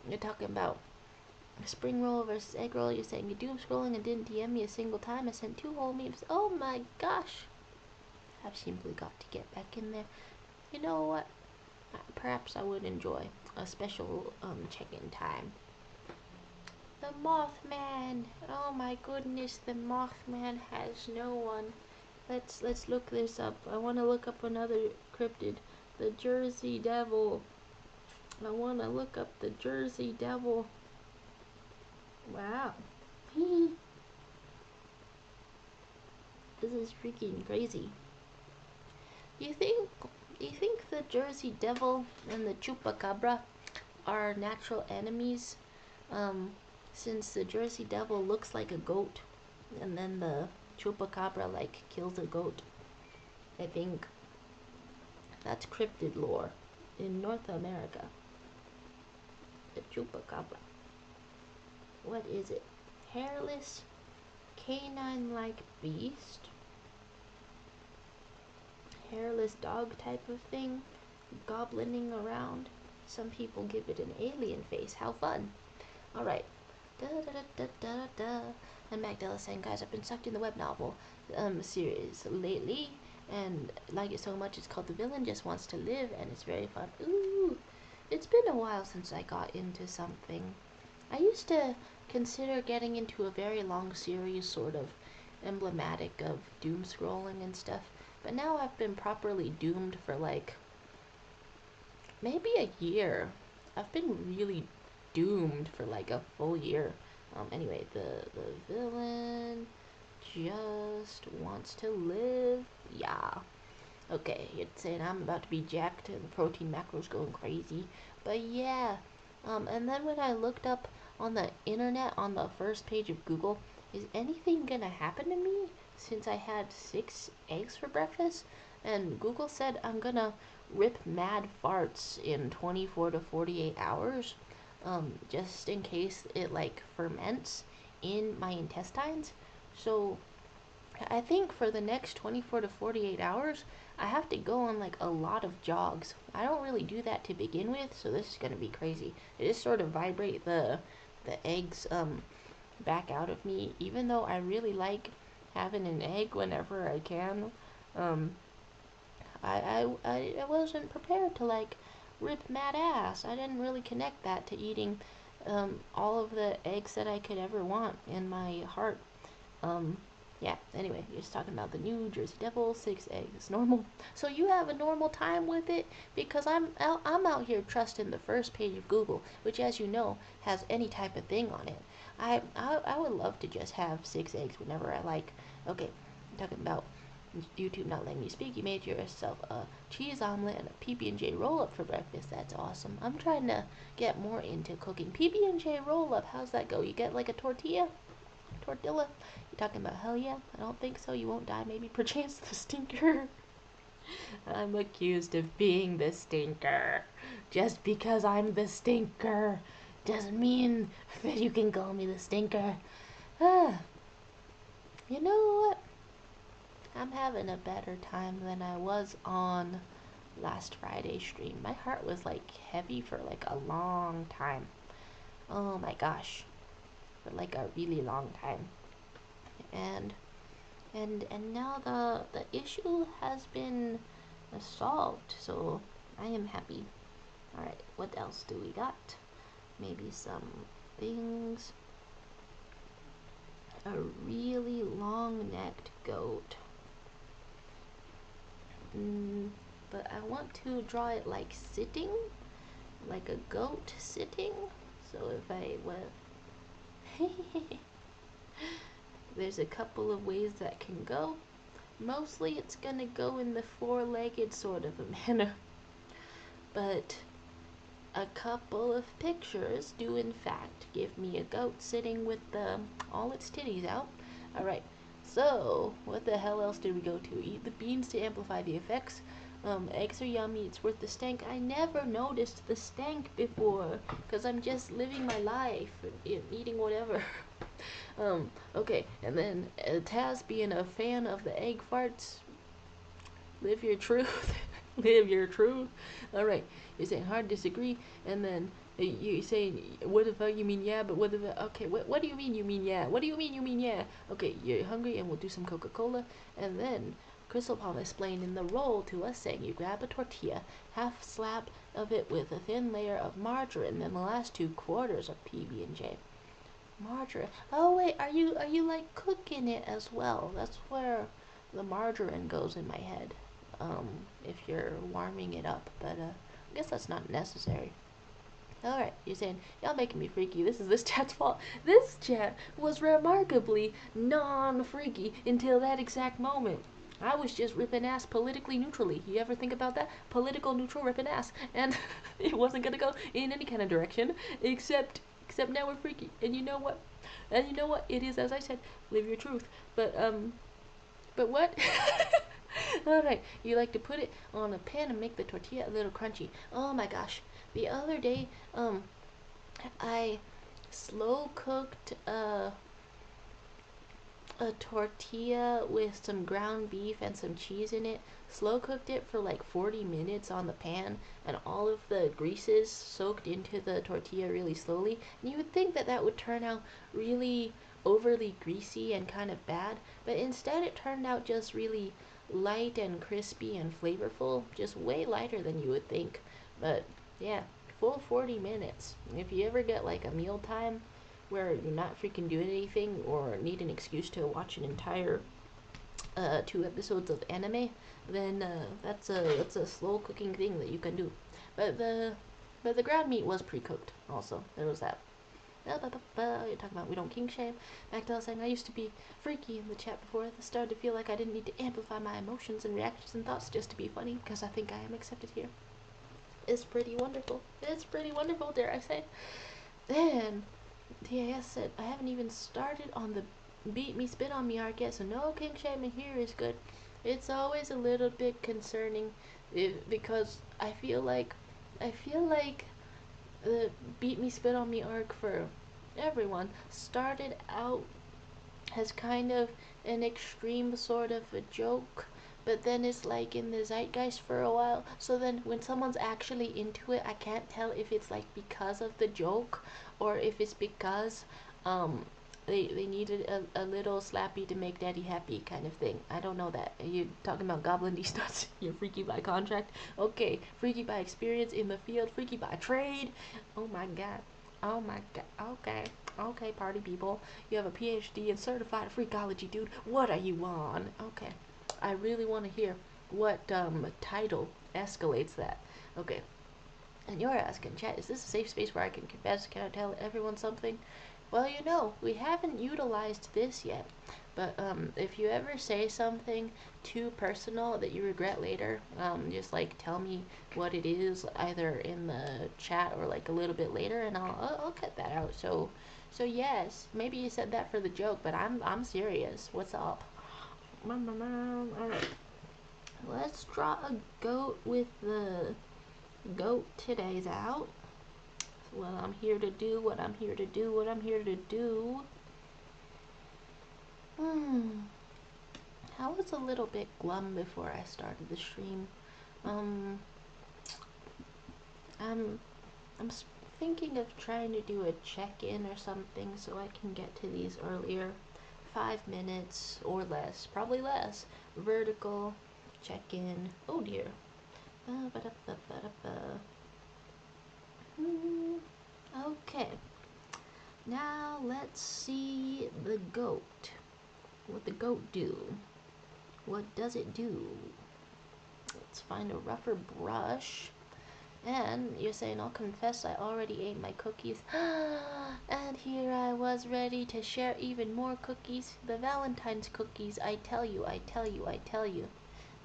A: You're talking about spring roll versus egg roll. You're saying you doom scrolling and didn't DM me a single time. I sent 2 whole memes. Oh my gosh. I've simply got to get back in there. You know what? Perhaps I would enjoy a special check-in time. The Mothman! Oh my goodness, the Mothman has no one. Let's look this up. I want to look up another cryptid. The Jersey Devil. I want to look up the Jersey Devil. Wow. This is freaking crazy. You think the Jersey Devil and the Chupacabra are natural enemies? Since the Jersey Devil looks like a goat, and then the Chupacabra like kills a goat. I think that's cryptid lore in North America. The Chupacabra. What is it? Hairless, canine-like beast? Hairless dog type of thing? Goblining around? Some people give it an alien face. How fun. Alright. And Magdala saying, guys, I've been sucked in the web novel series lately and like it so much. It's called The Villain Just Wants to Live, and it's very fun. Ooh, it's been a while since I got into something. I used to consider getting into a very long series, sort of emblematic of doom scrolling and stuff, but now I've been properly doomed for like maybe a year. I've been really doomed for like a full year. Anyway, the villain just wants to live. Yeah. Okay, it's saying I'm about to be jacked and the protein macros going crazy. But yeah. And then when I looked up on the internet on the first page of Google, is anything gonna happen to me since I had 6 eggs for breakfast? And Google said I'm gonna rip mad farts in 24 to 48 hours, just in case it like ferments in my intestines. So I think for the next 24 to 48 hours, I have to go on like a lot of jogs. I don't really do that to begin with, so this is gonna be crazy. It just sort of vibrate the eggs back out of me, even though I really like having an egg whenever I can. Um, I wasn't prepared to like rip mad ass. I didn't really connect that to eating all of the eggs that I could ever want in my heart. Um, yeah, anyway, you're just talking about the New Jersey Devil, 6 eggs, normal. So you have a normal time with it? Because I'm out here trusting the first page of Google, which, as you know, has any type of thing on it. I would love to just have 6 eggs whenever I like. Okay, I'm talking about YouTube not letting me speak. You made yourself a cheese omelet and a PB&J roll-up for breakfast. That's awesome. I'm trying to get more into cooking. PB&J roll-up, how's that go? You get like a tortilla? Tortilla? You talking about hell yeah? I don't think so. You won't die. Maybe perchance the stinker. I'm accused of being the stinker. Just because I'm the stinker doesn't mean that you can call me the stinker. Ah, you know what? I'm having a better time than I was on last Friday stream. My heart was like heavy for like a long time. Oh my gosh. For like a really long time. And and now the issue has been solved, so I am happy. Alright, what else do we got? Maybe some things. A really long-necked goat. But I want to draw it like sitting, like a goat sitting. So if I well, there's a couple of ways that can go. Mostly it's gonna go in the four-legged sort of a manner, but a couple of pictures do in fact give me a goat sitting with all its titties out. Alright, so what the hell else did we go to? Eat the beans to amplify the effects. Eggs are yummy, it's worth the stank. I never noticed the stank before, because I'm just living my life, eating whatever. Okay, and then Taz being a fan of the egg farts. Live your truth. Live your truth. Alright, you're saying hard disagree, and then you saying what the fuck you mean yeah, but what the fuck, okay, what do you mean you mean yeah? What do you mean you mean yeah? Okay, you're hungry and we'll do some Coca-Cola, and then Crystal Palm explained in the roll to us saying you grab a tortilla, half slab of it with a thin layer of margarine, then the last 2/4 of PB&J. Margarine. Oh wait, are you like cooking it as well? That's where the margarine goes in my head. If you're warming it up, but I guess that's not necessary. Alright, you're saying, y'all making me freaky. This is this chat's fault. This chat was remarkably non-freaky until that exact moment. I was just ripping ass politically neutrally. You ever think about that? Political neutral ripping ass. And it wasn't gonna go in any kind of direction, except now we're freaky. And you know what? And you know what? It is as I said, live your truth. But what? Alright, you like to put it on a pan and make the tortilla a little crunchy. Oh my gosh. The other day, I slow cooked a tortilla with some ground beef and some cheese in it. Slow cooked it for like 40 minutes on the pan, and all of the greases soaked into the tortilla really slowly. And you would think that that would turn out really overly greasy and kind of bad, but instead it turned out just really light and crispy and flavorful, just way lighter than you would think. But yeah, full 40 minutes. If you ever get like a meal time where you're not freaking doing anything or need an excuse to watch an entire 2 episodes of anime, then that's a slow cooking thing that you can do. But the ground meat was pre-cooked. Also, there was that. You're talking about we don't king shame. Magdalena saying I used to be freaky in the chat before. I started to feel like I didn't need to amplify my emotions and reactions and thoughts just to be funny because I think I am accepted here. It's pretty wonderful. It's pretty wonderful, dare I say. Then TAS said, I haven't even started on the beat me, spit on me arc, yeah, so no kink shaming here is good. It's always a little bit concerning because I feel like the beat me, spit on me arc for everyone started out as kind of an extreme sort of a joke, but then it's like in the zeitgeist for a while. So then when someone's actually into it, I can't tell if it's like because of the joke or if it's because um they needed a little slappy to make daddy happy kind of thing. I don't know that. Are you talking about Goblin D Studs? You're freaky by contract? Okay, freaky by experience in the field, freaky by trade. Oh my god. Oh my god. Okay. Okay, party people. You have a PhD in certified freakology, dude. What are you on? Okay. I really want to hear what title escalates that. Okay. And you're asking, chat, is this a safe space where I can confess? Can I tell everyone something? Well, we haven't utilized this yet. But if you ever say something too personal that you regret later, just like tell me what it is, either in the chat or like a little bit later, and I'll cut that out. So yes, maybe you said that for the joke, but I'm serious. What's up? All right, let's draw a goat with the goat today's out. What I'm here to do, what I'm here to do, what I'm here to do. I was a little bit glum before I started the stream. I'm I'm thinking of trying to do a check-in or something so I can get to these earlier. 5 minutes or less, probably less. Vertical check-in. Oh dear. Okay. Now let's see the goat. What the goat do? What does it do? Let's find a rougher brush. And you're saying, I'll confess I already ate my cookies. And here I was ready to share even more cookies. The Valentine's cookies, I tell you.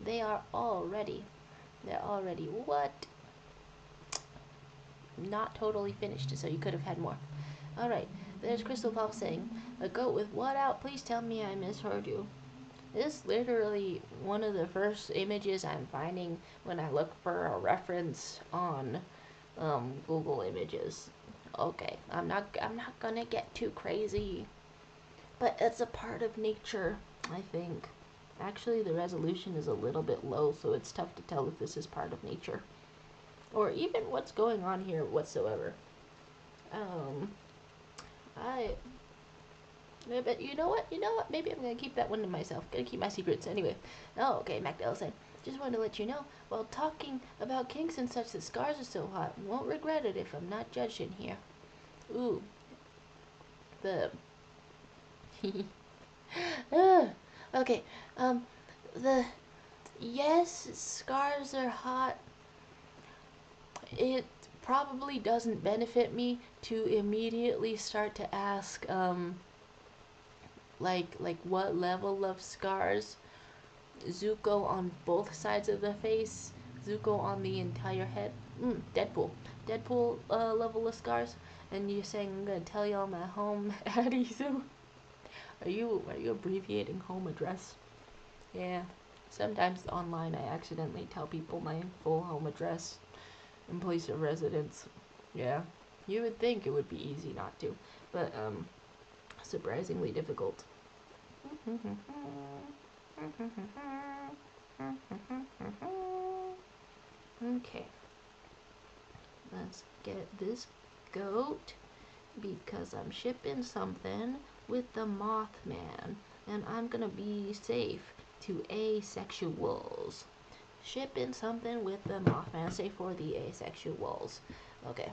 A: They are all ready. They're already what? Not totally finished, so you could have had more. Alright, there's Crystal Pop saying, a goat with what out? Please tell me I misheard you. This is literally one of the first images I'm finding when I look for a reference on Google Images. Okay, I'm not gonna get too crazy, but it's a part of nature, I think. Actually, the resolution is a little bit low, so it's tough to tell if this is part of nature or even what's going on here whatsoever. But you know what? Maybe I'm gonna keep that one to myself. Gonna keep my secrets anyway. Oh, okay, MacDell said. Just wanted to let you know, while talking about kinks and such, that scars are so hot. Won't regret it if I'm not judged in here. Ooh. The... okay, the... Yes, scars are hot. It probably doesn't benefit me to immediately start to ask, like what level of scars. Zuko on both sides of the face, Zuko on the entire head. Deadpool level of scars. And you're saying I'm gonna tell y'all my home address. Are you abbreviating home address? Yeah. Sometimes online I accidentally tell people my full home address and place of residence. Yeah. You would think it would be easy not to, but surprisingly difficult. Okay. Let's get this goat because I'm shipping something with the Mothman and I'm gonna be safe to asexuals. Shipping something with the Mothman, safe for the asexuals. Okay.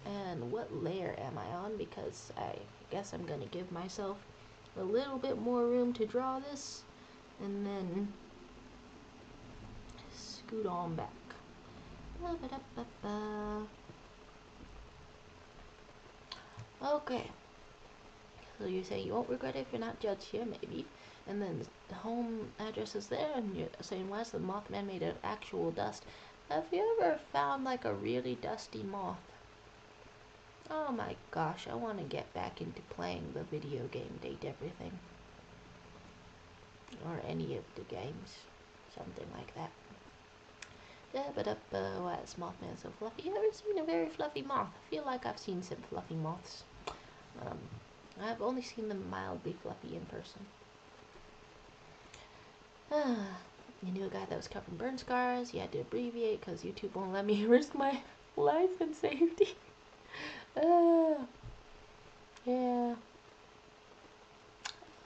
A: And what layer am I on? Because I guess I'm gonna give myself a little bit more room to draw this and then scoot on back. Okay. So you're saying you won't regret it if you're not judged here, maybe. And then the home address is there, and you're saying, why is the Mothman made of actual dust? Have you ever found like a really dusty moth? Oh my gosh, I want to get back into playing the video game Date Everything. Or any of the games. Something like that. Yeah, but why is Mothman so fluffy? You ever seen a very fluffy moth? I feel like I've seen some fluffy moths. Um, I've only seen them mildly fluffy in person. You knew a guy that was covered in burn scars. You had to abbreviate because YouTube won't let me risk my life and safety. Yeah.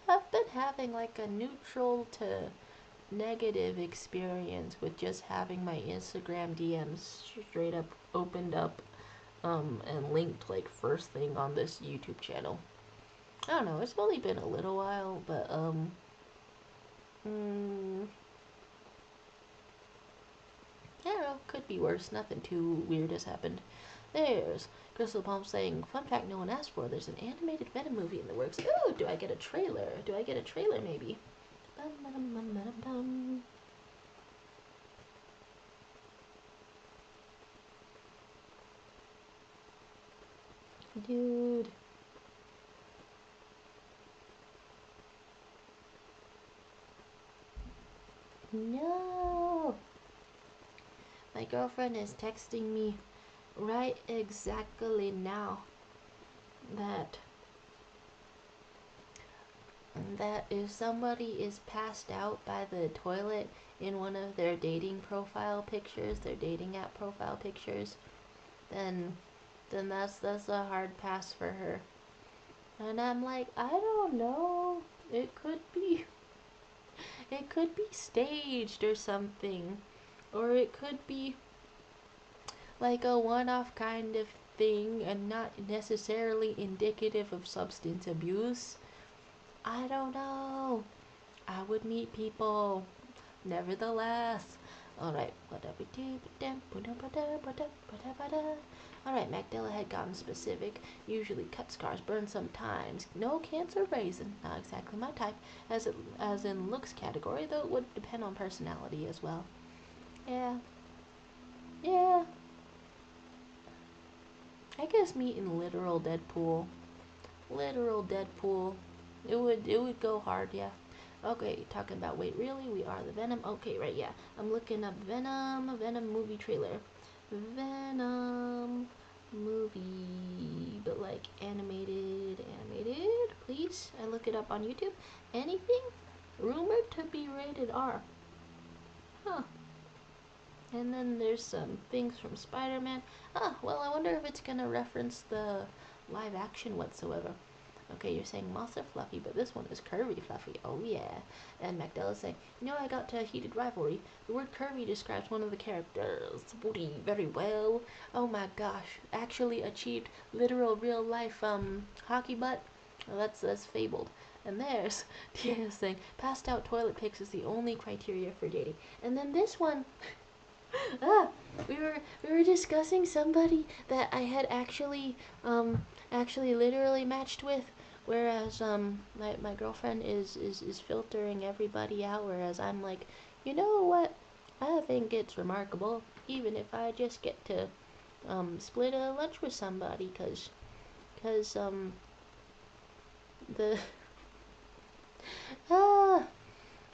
A: I've been having like a neutral to negative experience with just having my Instagram DMs straight up opened up and linked like first thing on this YouTube channel. I don't know, it's only been a little while, but I don't know, could be worse. Nothing too weird has happened. There's Crystal Palm saying, fun fact no one asked for, there's an animated Venom movie in the works. Ooh, do I get a trailer? Do I get a trailer maybe? Dude. No. My girlfriend is texting me right exactly now that if somebody is passed out by the toilet in one of their dating profile pictures, their dating app profile pictures, then that's a hard pass for her. And I'm like, I don't know. It could be staged or something. Or it could be like a one-off kind of thing and not necessarily indicative of substance abuse. I don't know. I would meet people. Nevertheless. Alright. Alright, Magdala had gotten specific. Usually cut scars burn sometimes. No cancer raisin. Not exactly my type. As in looks category, though it would depend on personality as well. Yeah. Yeah. I guess meeting literal Deadpool. Literal Deadpool. It would go hard, yeah. Okay, talking about wait, really? We are the Venom. Okay, right, yeah. I'm looking up Venom movie trailer. Venom movie, but like animated, please. I look it up on YouTube. Anything rumored to be rated R. Huh. And then there's some things from Spider-Man. Well, I wonder if it's gonna reference the live action whatsoever. Okay, you're saying moths are fluffy, but this one is curvy fluffy. Oh yeah. And Magdala's saying, I got to a heated rivalry. The word curvy describes one of the characters, Woody, very well. Oh my gosh. Actually achieved literal real life hockey butt. Well, that's fabled. And there's Diaz saying, passed out toilet pics is the only criteria for dating. And then this one ah, we were discussing somebody that I had actually literally matched with, whereas my girlfriend is filtering everybody out, whereas I'm like, you know what? I think it's remarkable, even if I just get to split a lunch with somebody, cause the ah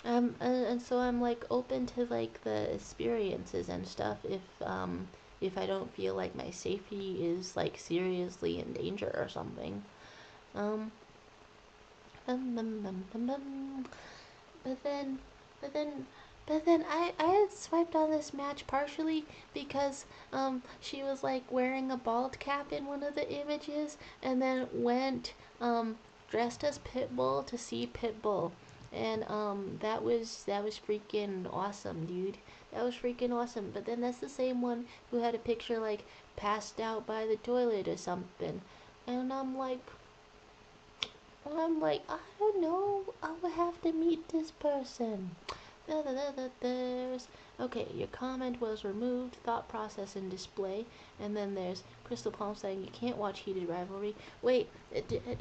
A: and so I'm like open to like the experiences and stuff if I don't feel like my safety is like seriously in danger or something. Um bum, bum, bum, bum, bum. But then but then I had swiped on this match partially because she was like wearing a bald cap in one of the images and then went dressed as Pitbull to see Pitbull. And that was freaking awesome, dude. That was freaking awesome. But then that's the same one who had a picture like passed out by the toilet or something. And I'm like, I don't know. I will have to meet this person. There's okay. Your comment was removed. Thought process and display. And then there's Crystal Palm saying you can't watch Heated Rivalry. Wait,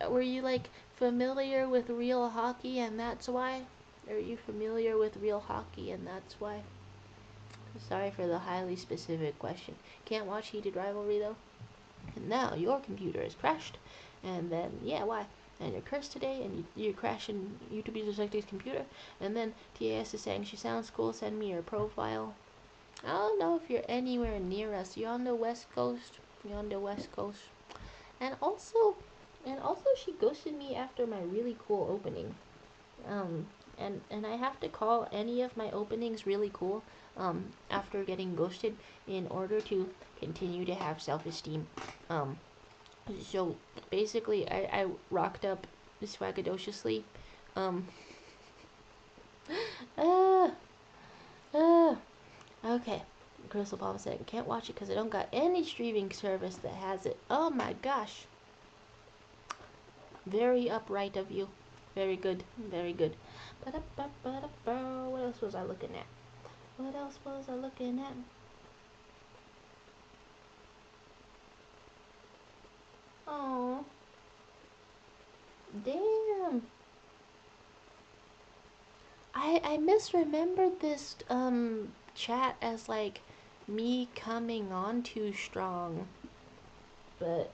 A: were you like familiar with real hockey and that's why? Are you familiar with real hockey and that's why? Sorry for the highly specific question. Can't watch Heated Rivalry though. now your computer is crashed. And then, yeah, why? And you're cursed today, and you're crashing YouTube User Selected's computer. And then TAS is saying, she sounds cool, send me your profile. I don't know if you're anywhere near us. You're on the West Coast. You're on the West Coast. And also she ghosted me after my really cool opening. And I have to call any of my openings really cool after getting ghosted in order to continue to have self-esteem. So basically I rocked up swagadociously. Okay. Crystal Palm said, can't watch it because I don't got any streaming service that has it. Oh my gosh. Very upright of you. Very good. Very good. What else was I looking at? What else was I looking at? Oh. Damn. I misremembered this chat as like me coming on too strong. But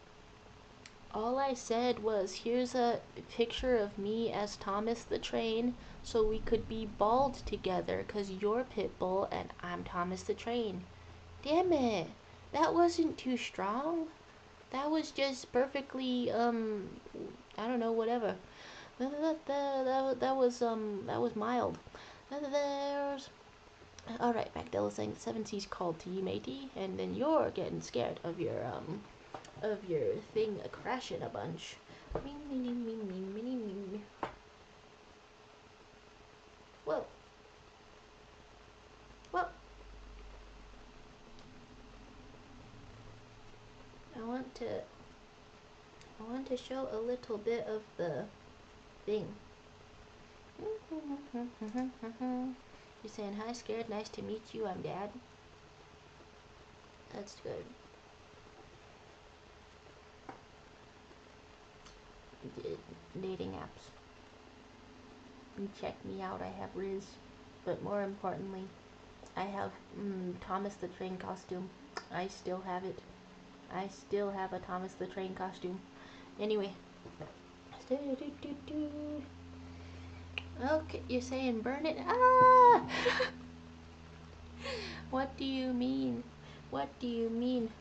A: all I said was, here's a picture of me as Thomas the Train, so we could be bald together, 'cause you're Pitbull and I'm Thomas the Train. Damn it. That wasn't too strong. That was just perfectly, I don't know, whatever. That was mild. There's... Alright, Magdala saying 7C's called to you, matey, and then you're getting scared of your thing crashing a bunch. Whoa. Well, I want to show a little bit of the thing. You're saying, hi, scared, nice to meet you, I'm Dad. That's good. Dating apps. You check me out, I have Riz. But more importantly, I have Thomas the Train costume. I still have it. I still have a Thomas the Train costume. Anyway. Okay, you're saying burn it? Ah! What do you mean? What do you mean?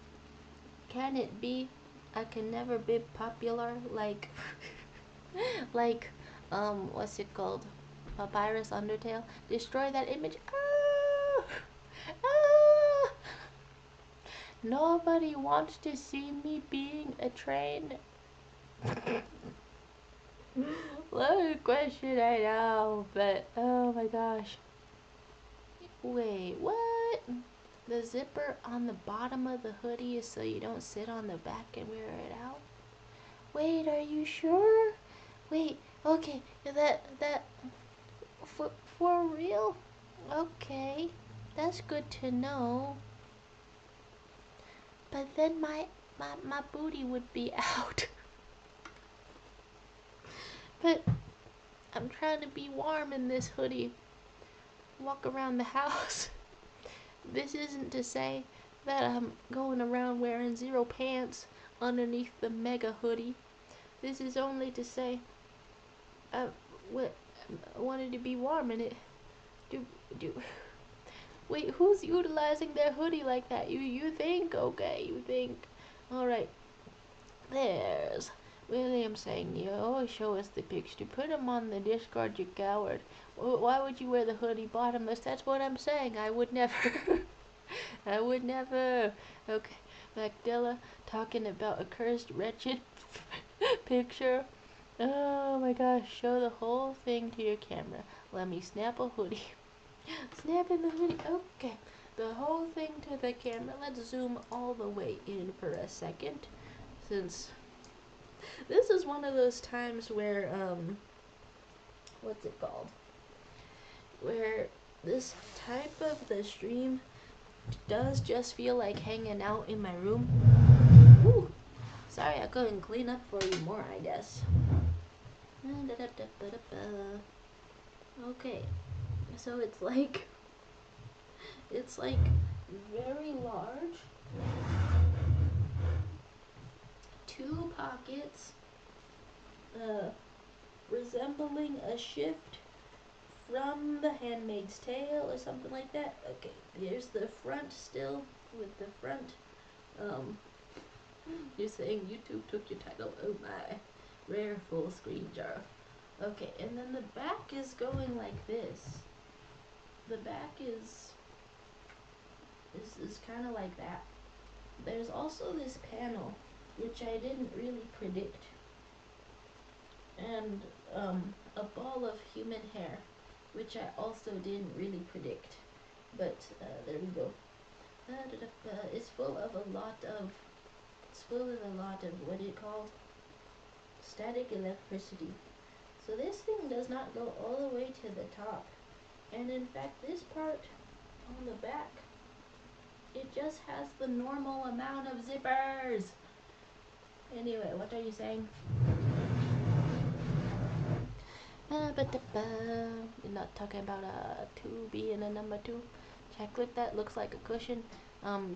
A: Can it be? I can never be popular like what's it called? Papyrus Undertale? Destroy that image. Ah! Ah! Nobody wants to see me being a train. Loaded question, I know, but oh my gosh. Wait, what? The zipper on the bottom of the hoodie is so you don't sit on the back and wear it out? Wait, are you sure? Wait, okay, that for real? Okay, that's good to know. But then my booty would be out. But I'm trying to be warm in this hoodie. Walk around the house. This isn't to say that I'm going around wearing zero pants underneath the mega hoodie. This is only to say I wanted to be warm in it. Wait, who's utilizing their hoodie like that? You think? Okay, you think. Alright. There's William saying, you always show us the picture. Put them on the Discord, you coward. Why would you wear the hoodie bottomless? That's what I'm saying. I would never. I would never. Okay. Magdala talking about a cursed, wretched picture. Oh my gosh. Show the whole thing to your camera. Let me snap a hoodie. Snapping the hoodie. Okay. The whole thing to the camera. Let's zoom all the way in for a second. Since this is one of those times where, what's it called? Where this type of the stream does just feel like hanging out in my room. Woo! Sorry I couldn't clean up for you more, I guess. Okay, so it's like very large. 2 pockets, resembling a shift from The Handmaid's Tale or something like that. Okay, here's the front still with the front. You're saying YouTube took your title. Oh my. Rare full screen jar. Okay, and then the back is going like this. The back is kind of like that. There's also this panel, which I didn't really predict. And a ball of human hair, which I also didn't really predict. But there we go. It's full of a lot of what do you call static electricity. So this thing does not go all the way to the top. And in fact, this part on the back, it just has the normal amount of zippers. Anyway, what are you saying? You're not talking about a 2B and a number 2. Should I click that? Looks like a cushion.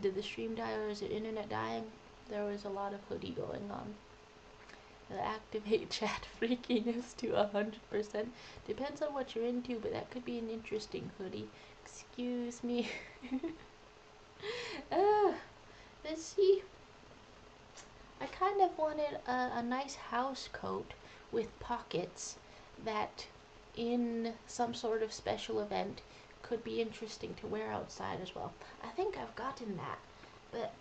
A: Did the stream die or is the internet dying? There was a lot of hoodie going on. Activate chat freakiness to 100%. Depends on what you're into, but that could be an interesting hoodie. Excuse me. Let's see. I kind of wanted a nice house coat with pockets that in some sort of special event could be interesting to wear outside as well. I think I've gotten that, but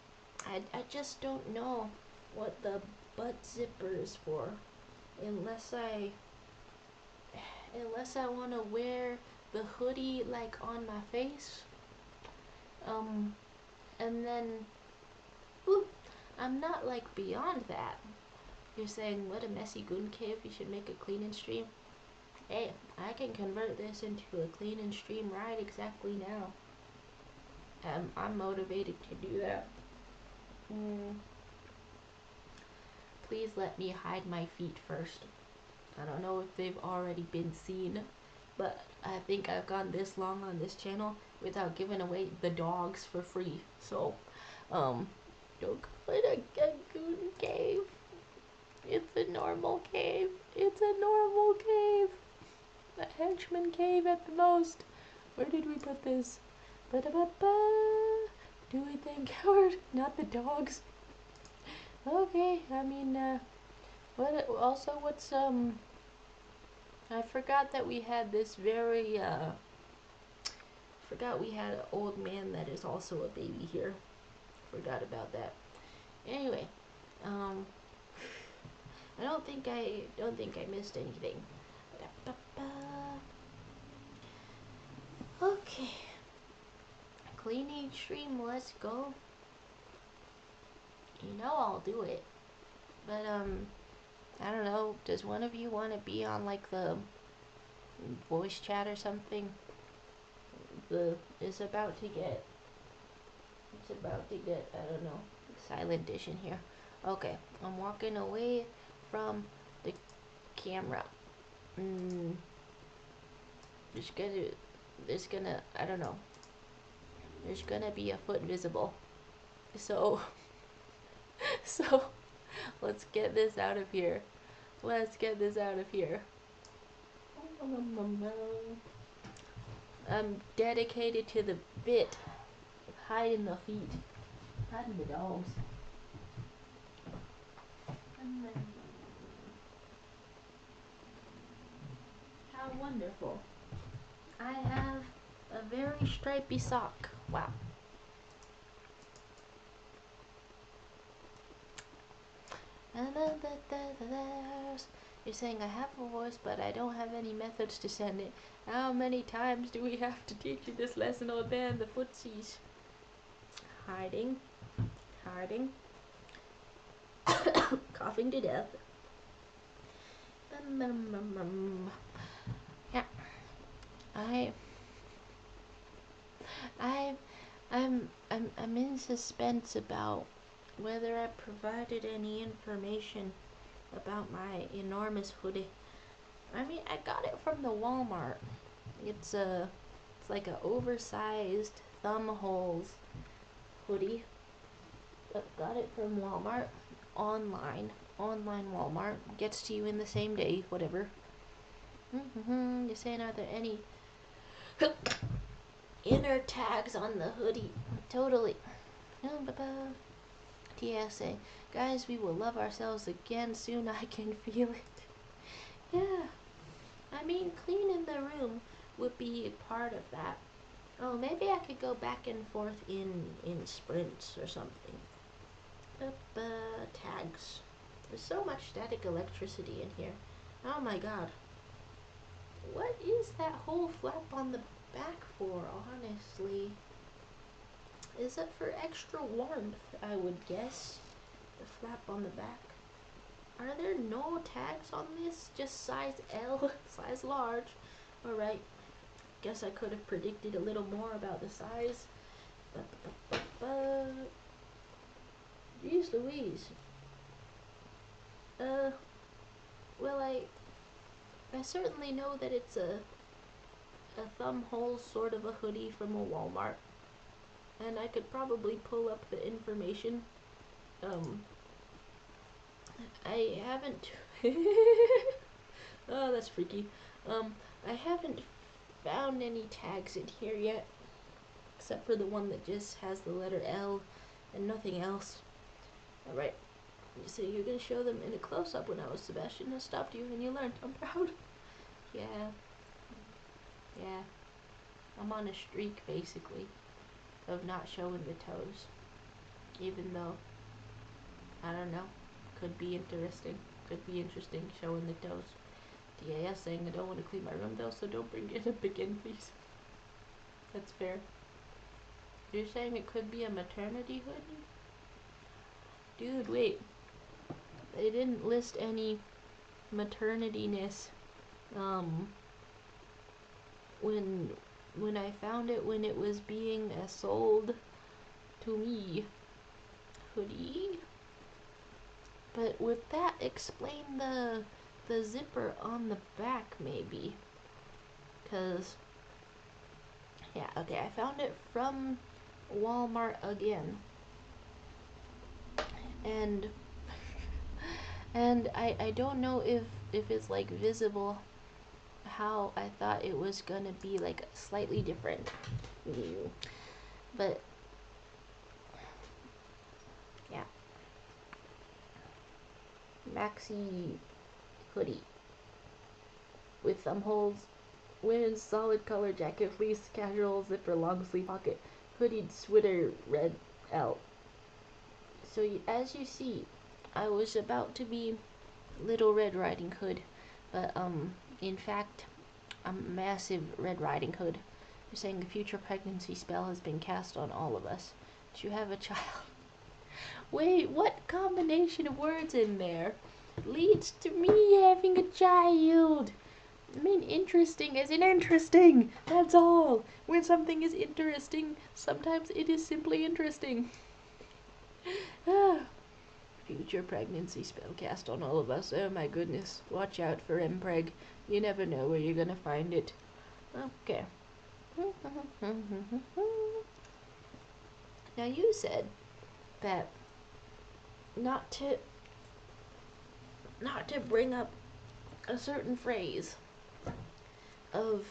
A: I just don't know what the butt zipper is for, unless I want to wear the hoodie like on my face, and then I'm not like beyond that. You're saying what a messy goon cave, you should make a clean and stream. Hey, I can convert this into a clean and stream right exactly now. I'm motivated to do that. Please let me hide my feet first. I don't know if they've already been seen, but I think I've gone this long on this channel without giving away the dogs for free. So, don't call it a goon cave. It's a normal cave. It's a normal cave. A henchman cave at the most. Where did we put this? Ba-da-ba-ba. Do we think Howard? Not the dogs. Okay, I mean, what's, I forgot that we had this very, forgot we had an old man that is also a baby here. Forgot about that. Anyway, I don't think I missed anything. Okay. Cleaning stream, let's go. You know I'll do it. But, I don't know, does one of you want to be on, like, the voice chat or something? It's about to get, I don't know, silent edition here. Okay, I'm walking away from the camera. There's gonna, I don't know, there's gonna be a foot visible. So, let's get this out of here. Let's get this out of here. I'm dedicated to the bit of hiding the feet. Hiding the dogs. How wonderful. I have a very stripy sock. Wow. You're saying I have a voice, but I don't have any methods to send it. How many times do we have to teach you this lesson or ban the footsies? Hiding. Coughing to death. Yeah. I'm in suspense about whether I provided any information about my enormous hoodie. I mean, I got it from the Walmart. It's like an oversized thumb holes hoodie. Got it from Walmart. online Walmart gets to you in the same day, whatever. You're saying, are there any inner tags on the hoodie? Totally. TSA. Guys, we will love ourselves again soon. I can feel it. Yeah. I mean, cleaning the room would be a part of that. Oh, maybe I could go back and forth in sprints or something. Tags. There's so much static electricity in here. Oh my god. What is that whole flap on the back for, honestly? Is it for extra warmth, I would guess? The flap on the back. Are there no tags on this? Just size L, size large. Alright. Guess I could have predicted a little more about the size. Jeez Louise. Well, I certainly know that it's a thumb hole sort of a hoodie from a Walmart. And I could probably pull up the information. I haven't... Oh, that's freaky. I haven't found any tags in here yet. Except for the one that just has the letter L and nothing else. Alright. So you're gonna show them in a close-up when I was Sebastian. I stopped you and you learned. I'm proud. Yeah. I'm on a streak, basically, of not showing the toes. Even though, I don't know, could be interesting. Could be interesting showing the toes. DAS saying I don't want to clean my room though, so don't bring it up again, please. That's fair. You're saying it could be a maternity hoodie? Dude, wait. They didn't list any maternity-ness, when I found it, when it was being sold to me. Hoodie. But would that explain the zipper on the back, maybe? Cause, yeah, okay, I found it from Walmart again. And I don't know if it's like visible how I thought it was gonna be, like slightly different view. But yeah. Maxi hoodie with thumb holes, women's solid color jacket, fleece, casual zipper, long sleeve pocket, hoodied sweater, red L. So as you see, I was about to be Little Red Riding Hood, but in fact, I'm massive Red Riding Hood. You're saying the future pregnancy spell has been cast on all of us. Do you have a child? Wait, what combination of words in there leads to me having a child? I mean, interesting as in interesting. That's all. When something is interesting, sometimes it is simply interesting. Future pregnancy spell cast on all of us. Oh my goodness. Watch out for Mpreg. You never know where you're gonna find it. Okay. Now you said that not to bring up a certain phrase of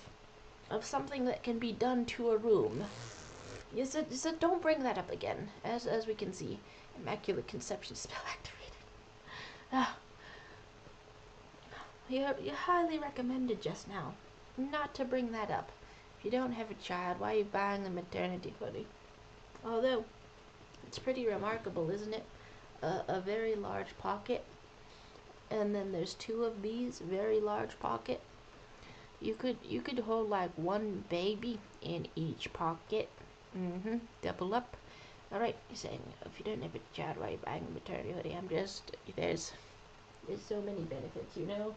A: something that can be done to a room. You said don't bring that up again. As we can see, Immaculate Conception spell activated. You highly recommended just now not to bring that up. If you don't have a child, why are you buying a maternity hoodie? Although it's pretty remarkable, isn't it? A very large pocket, and then there's two of these very large pocket. You could hold like one baby in each pocket. Double up. Alright, you're saying if you don't have a child, why are you buying a maternity hoodie? I'm just, there's so many benefits, you know?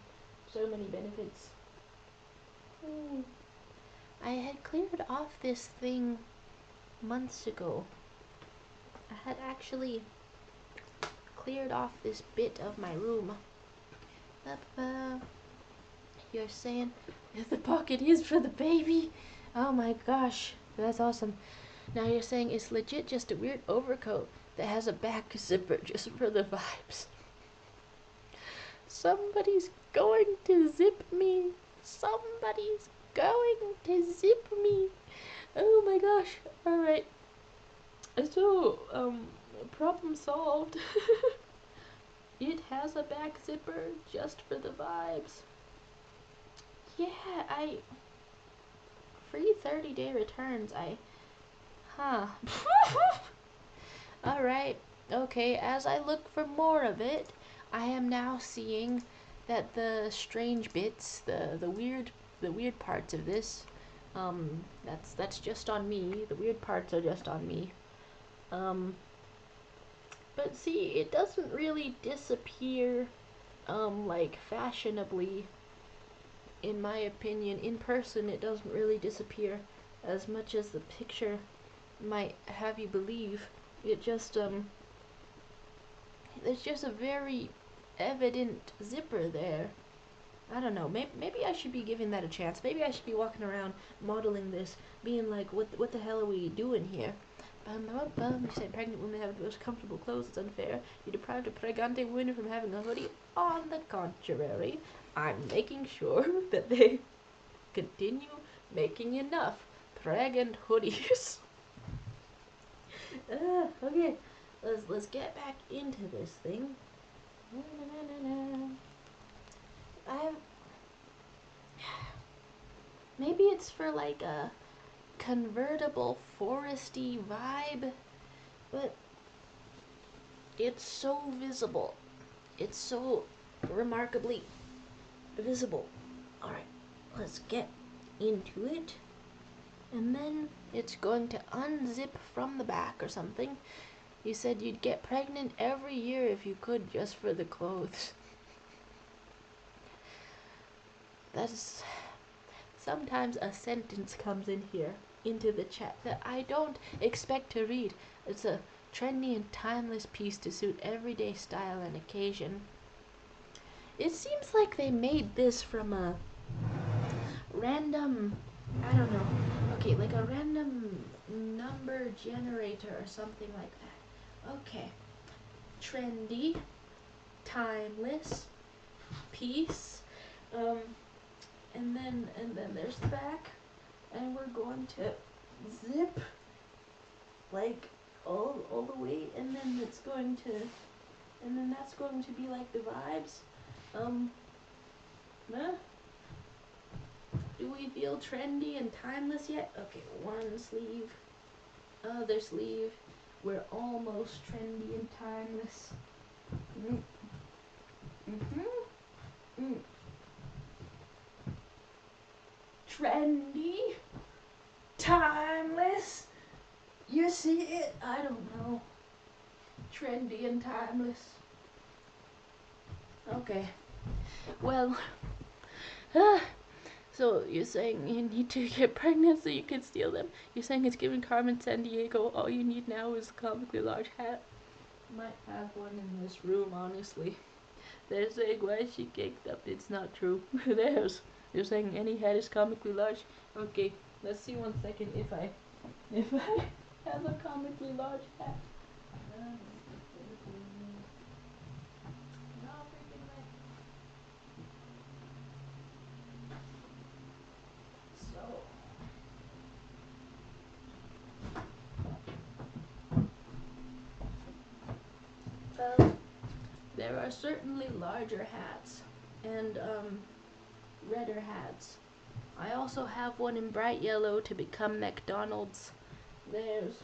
A: So many benefits. I had cleared off this thing months ago. I had actually cleared off this bit of my room. You're saying the pocket is for the baby? Oh my gosh, that's awesome. Now you're saying it's legit just a weird overcoat. that has a back zipper just for the vibes. Somebody's going to zip me. Somebody's going to zip me. Oh my gosh. Alright. So, problem solved. It has a back zipper just for the vibes. Yeah, free 30-day returns. Huh. Alright. Okay, as I look for more of it, I am now seeing that the strange bits, the weird parts of this, that's just on me. The weird parts are just on me. But see, it doesn't really disappear, like fashionably. In my opinion, in person, it doesn't really disappear as much as the picture might have you believe. It just, there's just a very evident zipper there. I don't know, maybe I should be giving that a chance. Maybe I should be walking around modeling this, being like, what the hell are we doing here? You say pregnant women have the most comfortable clothes, it's unfair. You deprived a pregante woman from having a hoodie. On the contrary, I'm making sure that they continue making enough pregnant hoodies. Okay, let's get back into this thing. Maybe it's for like a convertible foresty vibe, but it's so visible. It's so remarkably visible. Alright, let's get into it. And then it's going to unzip from the back or something. You said you'd get pregnant every year if you could, just for the clothes. That's... Sometimes a sentence comes in here, into the chat, that I don't expect to read. It's a trendy and timeless piece to suit everyday style and occasion. It seems like they made this from a random, I don't know, okay, like a random number generator or something like that. Okay, trendy, timeless, piece, and then there's the back, and we're going to zip like all the way, and then it's going to, and then that's going to be like the vibes. Do we feel trendy and timeless yet? Okay, one sleeve, other sleeve. We're almost trendy and timeless. Trendy, timeless. You see it? I don't know. Trendy and timeless. Okay. Well, so you're saying you need to get pregnant so you can steal them. You're saying it's giving Carmen Sandiego. All you need now is a comically large hat. Might have one in this room, honestly. They're saying why she caked up. It's not true. There's. You're saying any hat is comically large. Okay, let's see 1 second if I have a comically large hat. There are certainly larger hats and redder hats. I also have one in bright yellow to become McDonald's. There's.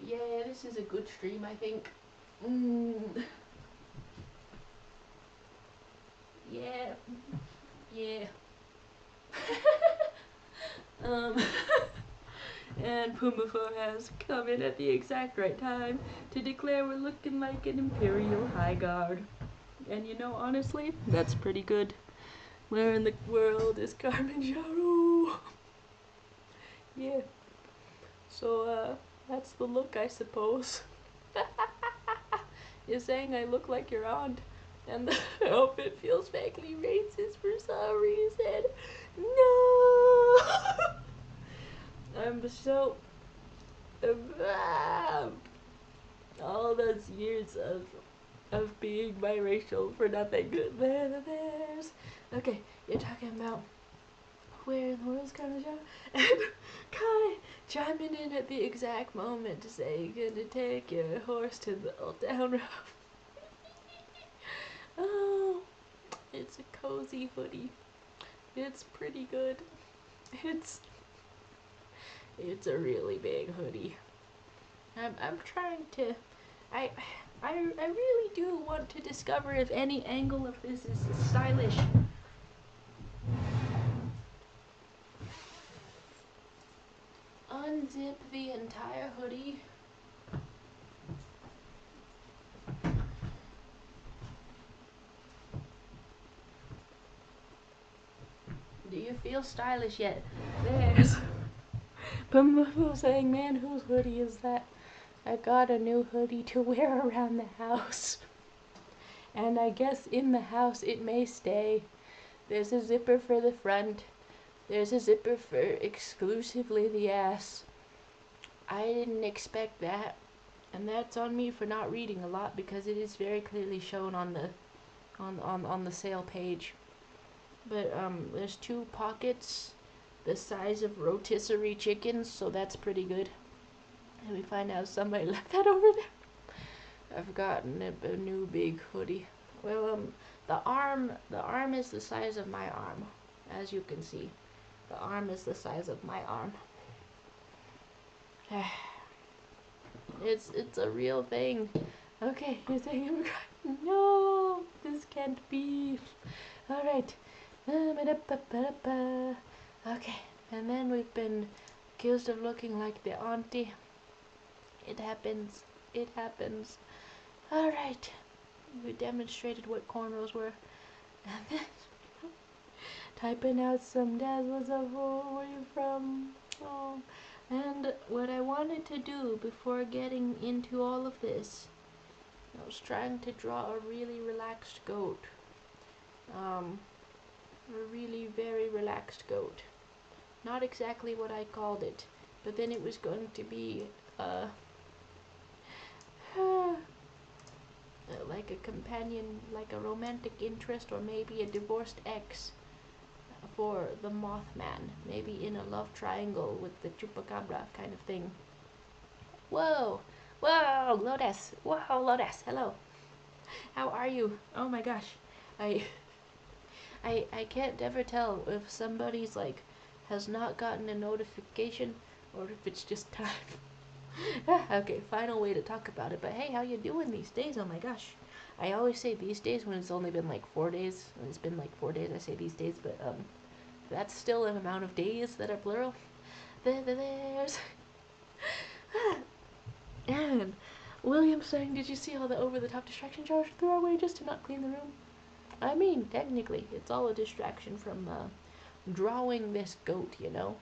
A: Yeah, this is a good stream, I think. Yeah. Yeah. And Puma4 has come in at the exact right time to declare we're looking like an Imperial High Guard. And you know, honestly, that's pretty good. Where in the world is Carmen Jaru? Yeah. So, that's the look, I suppose. You're saying I look like your aunt, and the outfit feels vaguely racist for some reason. No! I'm so all those years of being biracial for nothing. There's okay. You're talking about where in the world's Carmen Show? And Kai chiming in at the exact moment to say, "You're gonna take your horse to the old town road." Oh, it's a cozy hoodie. It's pretty good. It's it's a really big hoodie. I'm trying to I I really do want to discover if any angle of this is stylish. Unzip the entire hoodie. Do you feel stylish yet? There's Pamufu saying, "Man, whose hoodie is that? I got a new hoodie to wear around the house." And I guess in the house it may stay. There's a zipper for the front. There's a zipper for exclusively the ass. I didn't expect that. And that's on me for not reading a lot because it is very clearly shown on the sale page. But there's 2 pockets the size of rotisserie chickens, so that's pretty good. And we find out somebody left that over there. I've gotten a new big hoodie. Well, the arm is the size of my arm, as you can see. The arm is the size of my arm. It's a real thing. Okay, you're saying no, this can't be. All right. Okay, and then we've been accused of looking like the auntie. It happens. It happens. All right. We demonstrated what cornrows were. And then typing out some dazzles of where you from. Oh. And what I wanted to do before getting into all of this, I was trying to draw a really relaxed goat. A really very relaxed goat. Not exactly what I called it, but then it was going to be like a companion, like a romantic interest, or maybe a divorced ex for the Mothman, maybe in a love triangle with the Chupacabra kind of thing. Whoa, whoa, Lotus, whoa, Lotus, hello. How are you? Oh my gosh, I can't ever tell if somebody's like has not gotten a notification or if it's just time. Okay, final way to talk about it. But hey, how you doing these days? Oh my gosh. I always say these days when it's only been like 4 days. When it's been like 4 days, I say these days, but that's still an amount of days that are plural. There's and William saying, "Did you see all the over-the-top distraction Josh threw away just to not clean the room?" I mean, technically, it's all a distraction from drawing this goat, you know.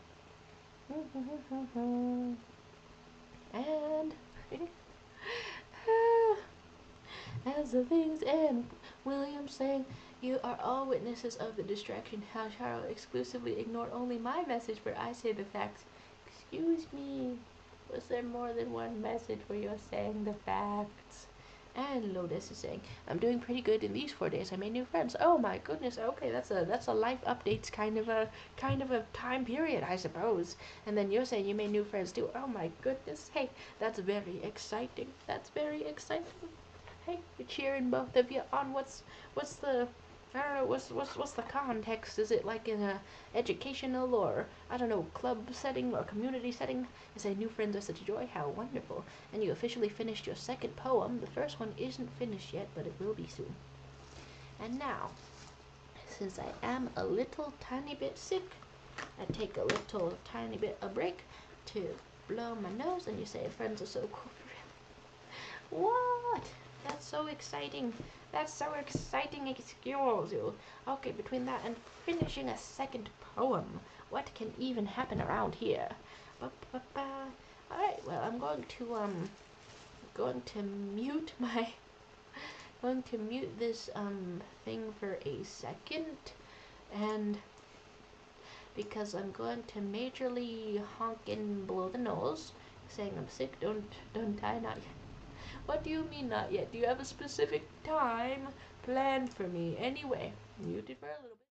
A: And as the things end, William saying, "You are all witnesses of the distraction. How Charlotte exclusively ignored only my message where I say the facts." Excuse me. Was there more than one message where you're saying the facts? And Lotus is saying, "I'm doing pretty good in these 4 days. I made new friends." Oh my goodness. Okay, that's a life updates kind of a time period, I suppose. And then you're saying you made new friends too. Oh my goodness. Hey, that's very exciting. That's very exciting. Hey, you're cheering both of you on. What's the I don't know, what's the context? Is it like in a educational or I don't know, club setting or community setting? You say new friends are such a joy, how wonderful. And you officially finished your 2nd poem. The first one isn't finished yet, but it will be soon. And now, since I am a little tiny bit sick, I take a little tiny bit of break to blow my nose, and you say friends are so cool for real. What? That's so exciting. That's so exciting, excuse you. Okay, between that and finishing a 2nd poem, what can even happen around here? Alright, well, I'm going to mute my, going to mute this, thing for a second, and because I'm going to majorly honk and blow the nose, saying I'm sick. Don't die, not yet. What do you mean not yet? Do you have a specific time planned for me? Anyway, muted for a little bit.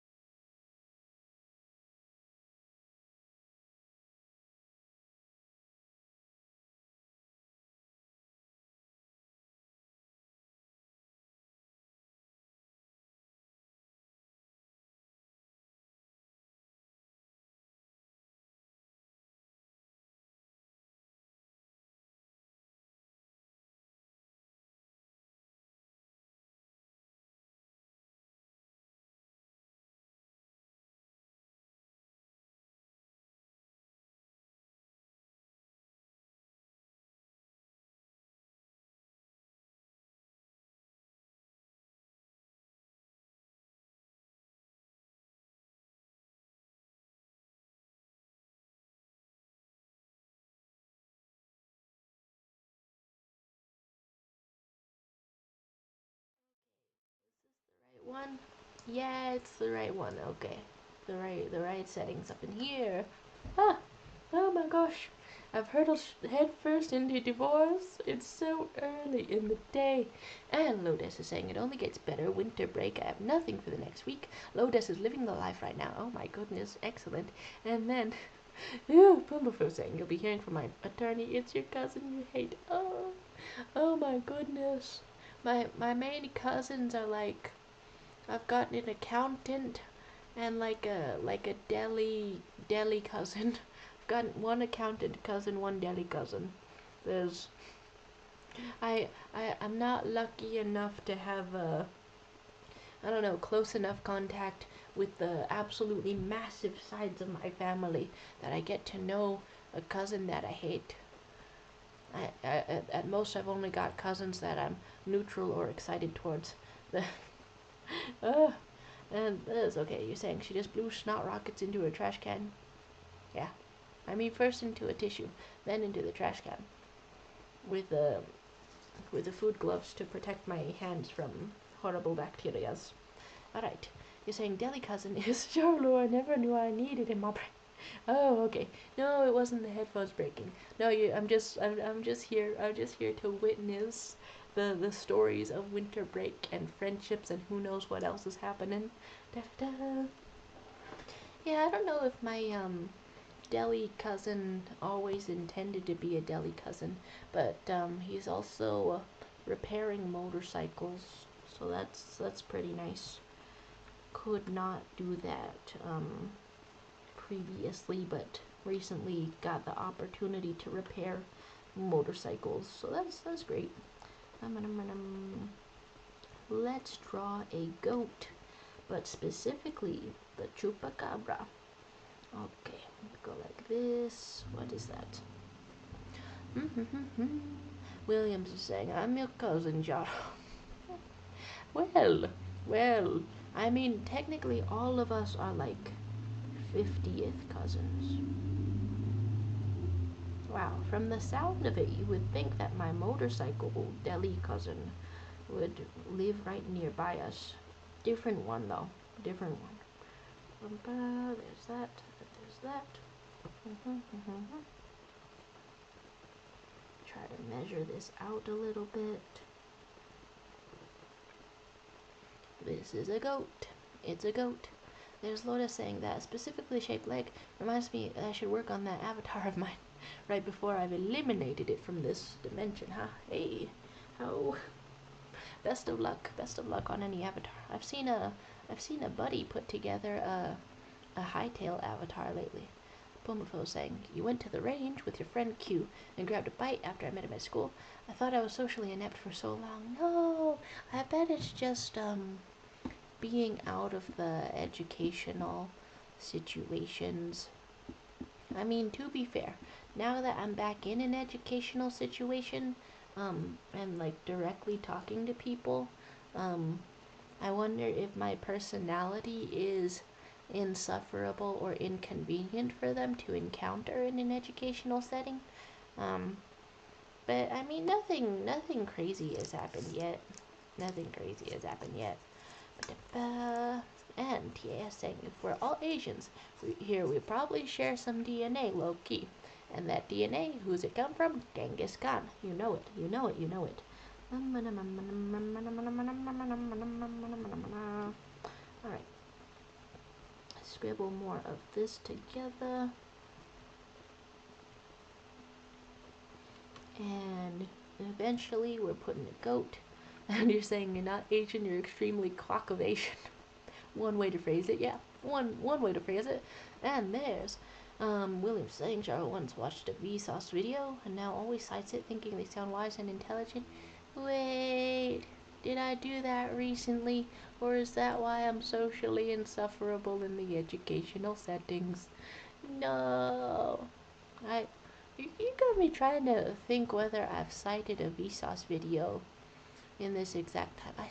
A: Is this the right one? Yeah, it's the right one. Okay. The right settings up in here. Ah, oh my gosh. I've hurtled headfirst into divorce. It's so early in the day. And Lodes is saying it only gets better. Winter break. I have nothing for the next week. Lodes is living the life right now. Oh my goodness. Excellent. And then, Pumblefoot saying you'll be hearing from my attorney. It's your cousin you hate. Oh my goodness. My main cousins are like, I've got an accountant and like a deli cousin. I've got one accountant cousin, one deli cousin. There's I'm not lucky enough to have I don't know, close enough contact with the absolutely massive sides of my family that I get to know a cousin that I hate. At most, I've only got cousins that I'm neutral or excited towards. The uh, and this, okay, you're saying she just blew snot rockets into her trash can? Yeah. I mean, first into a tissue, then into the trash can. With the food gloves to protect my hands from horrible bacterias. Alright. You're saying Deli Cousin is Charlo. I never knew I needed in my brain. Oh, okay. No, it wasn't the headphones breaking. No, I'm just here to witness the stories of winter break and friendships and who knows what else is happening. Da, da, da. Yeah, I don't know if my deli cousin always intended to be a deli cousin, but he's also repairing motorcycles, so that's pretty nice. Could not do that previously, but recently got the opportunity to repair motorcycles, so that's great. Let's draw a goat, but specifically the chupacabra. Okay, go like this. What is that? Williams is saying, I'm your cousin, Jaro. Well, well, I mean, technically all of us are like 50th cousins. Wow, from the sound of it, you would think that my motorcycle deli cousin would live right nearby us. Different one, though. Different one. There's that. There's that. Try to measure this out a little bit. This is a goat. It's a goat. There's Loda saying that a specifically shaped leg reminds me that I should work on that avatar of mine right before I've eliminated it from this dimension, huh? Hey, how? Best of luck. Best of luck on any avatar. I've seen a buddy put together a hightail avatar lately. Pumafo saying, you went to the range with your friend Q and grabbed a bite after I met him at school. I thought I was socially inept for so long. No, I bet it's just being out of the educational situations. I mean, to be fair, now that I'm back in an educational situation, and like directly talking to people, I wonder if my personality is insufferable or inconvenient for them to encounter in an educational setting. Um, but I mean, nothing crazy has happened yet. Nothing crazy has happened yet. And TAS saying, if we're all Asians, we probably share some DNA low key. And that DNA, who's it come from? Genghis Khan. You know it, you know it, you know it. Alright. Scribble more of this together. And eventually we're putting a goat. And you're saying you're not Asian, you're extremely cock of Asian. One way to phrase it, yeah. One way to phrase it. And there's William saying Charlotte once watched a Vsauce video and now always cites it thinking they sound wise and intelligent. Wait, did I do that recently? Or is that why I'm socially insufferable in the educational settings? No. You got me trying to think whether I've cited a Vsauce video in this exact time. I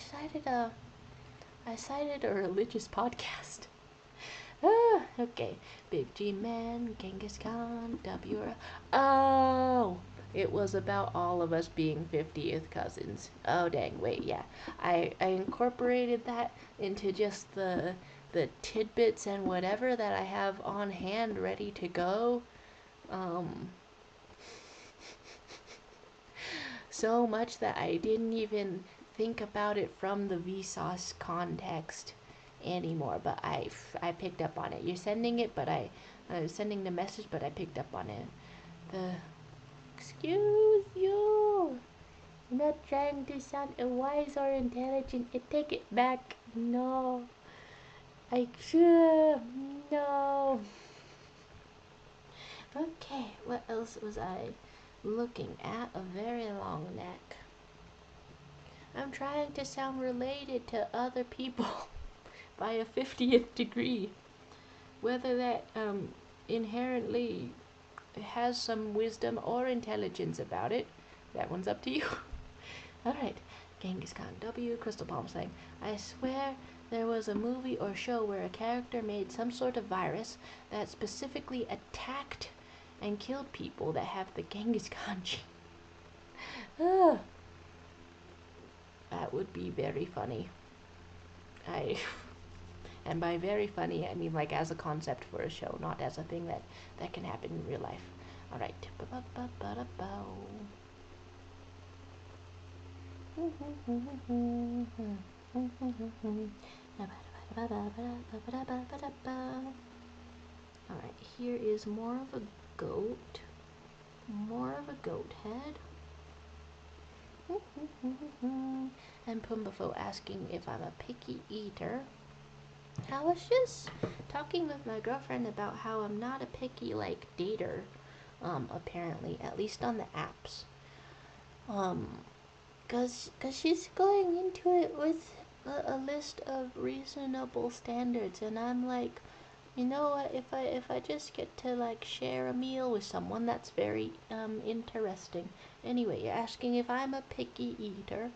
A: cited a religious podcast. Okay. Big G Man, Genghis Khan, Oh, it was about all of us being 50th cousins. Oh dang, wait, yeah. I incorporated that into just the tidbits and whatever that I have on hand ready to go. So much that I didn't even think about it from the Vsauce context anymore, but I picked up on it. You're sending it, but I was sending the message, but I picked up on it. Excuse you. I'm not trying to sound wise or intelligent. I take it back. No. I should. No. Okay, what else was I looking at? A very long neck. I'm trying to sound related to other people by a 50th degree. Whether that inherently has some wisdom or intelligence about it, that one's up to you. Alright, Genghis Khan W. Crystal Palm saying, I swear there was a movie or show where a character made some sort of virus that specifically attacked and killed people that have the Genghis Khan gene. That would be very funny. And by very funny, I mean like as a concept for a show, not as a thing that can happen in real life. Alright. Alright, here is more of a goat. More of a goat head. And Pumbafo asking if I'm a picky eater. I was just talking with my girlfriend about how I'm not a picky like dater, apparently, at least on the apps. Cause she's going into it with a list of reasonable standards, and I'm like, you know what, if I just get to like share a meal with someone, that's very interesting. Anyway, you're asking if I'm a picky eater.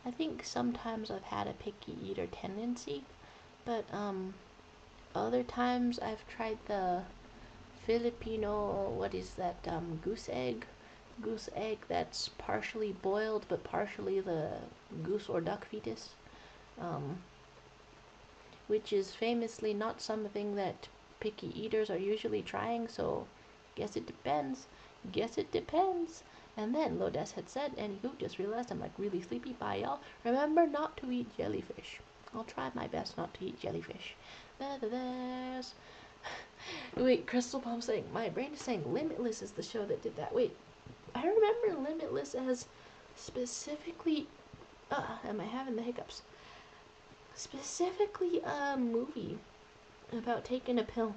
A: I think sometimes I've had a picky eater tendency, but other times I've tried the Filipino, what is that, goose egg that's partially boiled but partially the goose or duck fetus, which is famously not something that picky eaters are usually trying, so guess it depends. And then Lodes had said, anywho, just realized I'm like really sleepy. Bye y'all. Remember not to eat jellyfish. I'll try my best not to eat jellyfish. There's wait, Crystal Palm saying, my brain is saying Limitless is the show that did that. Wait, I remember Limitless as specifically, am I having the hiccups? Specifically a movie about taking a pill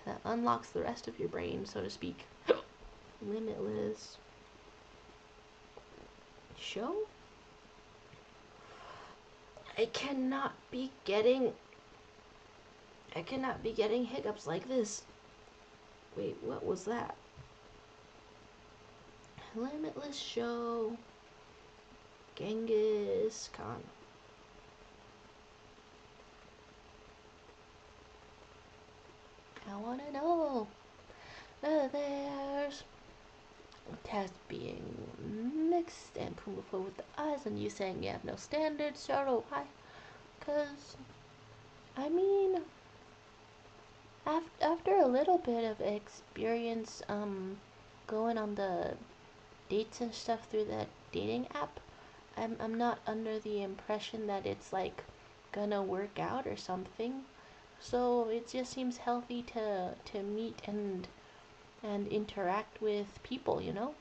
A: that unlocks the rest of your brain, so to speak. Limitless show? I cannot be getting hiccups like this. Wait, what was that? Limitless show. Genghis Khan. I wanna know. There's Taz being mixed and Pumafo with the eyes, and you saying you have no standards, Charo. Why? Cause I mean, after a little bit of experience, going on the dates and stuff through that dating app, I'm not under the impression that it's like gonna work out or something. So it just seems healthy to meet and interact with people, you know?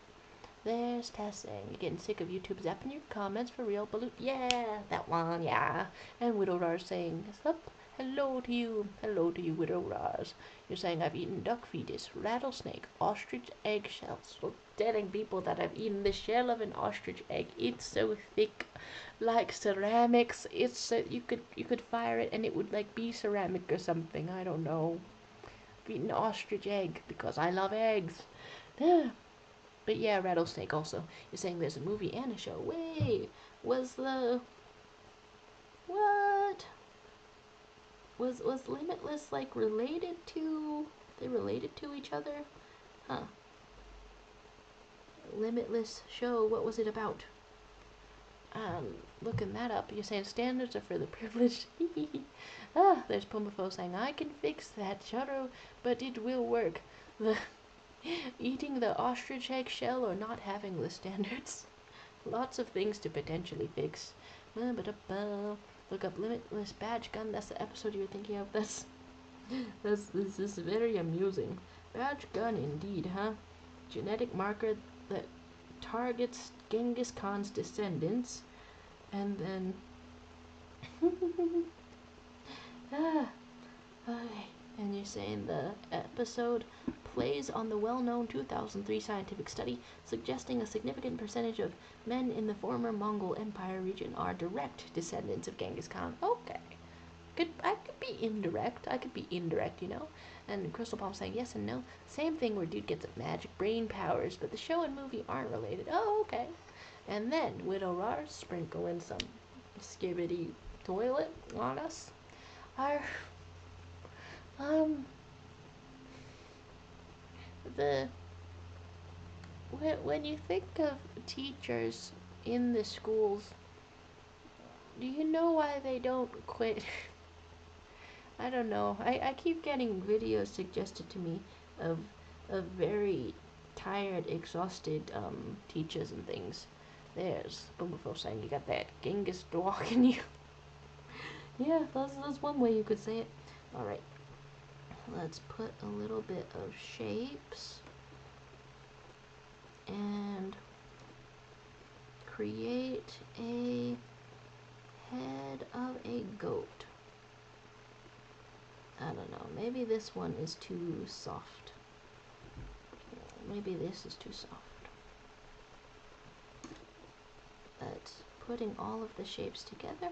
A: There's Tess saying, you're getting sick of YouTube zapping your comments for real, Balut. Yeah, that one, yeah. And Widow Rars saying, sup? Hello to you, Widow Rars. You're saying I've eaten duck fetus, rattlesnake, ostrich eggshells. So telling people that I've eaten the shell of an ostrich egg. It's so thick, like ceramics. It's so, you could fire it and it would like be ceramic or something. I don't know. I've eaten ostrich egg because I love eggs. But yeah, Rattlesnake also. You're saying there's a movie and a show. Wait, was the what? Was Limitless like related to? They related to each other? Huh. Limitless show. What was it about? Looking that up. You're saying standards are for the privileged. There's Pumafo saying I can fix that, Shuttle, but it will work. The eating the ostrich egg shell or not having the standards. Lots of things to potentially fix. Look up Limitless Badge Gun. That's the episode you were thinking of. This is very amusing. Badge Gun indeed, huh? Genetic marker that targets Genghis Khan's descendants. And then... okay. And you're saying the episode plays on the well-known 2003 scientific study suggesting a significant percentage of men in the former Mongol Empire region are direct descendants of Genghis Khan. Okay. I could be indirect, you know? And Crystal Palm saying yes and no. Same thing where dude gets magic brain powers, but the show and movie aren't related. Oh, okay. And then Widow Rar sprinkling some skibbity toilet on us. Our the when you think of teachers in the schools, do you know why they don't quit? I don't know. I keep getting videos suggested to me of very tired, exhausted teachers and things. There's Bumblefo saying you got that Genghis walk in you. Yeah, that's one way you could say it. Alright. Let's put a little bit of shapes and create a head of a goat. I don't know, maybe this one is too soft. Maybe this is too soft. Let's putting all of the shapes together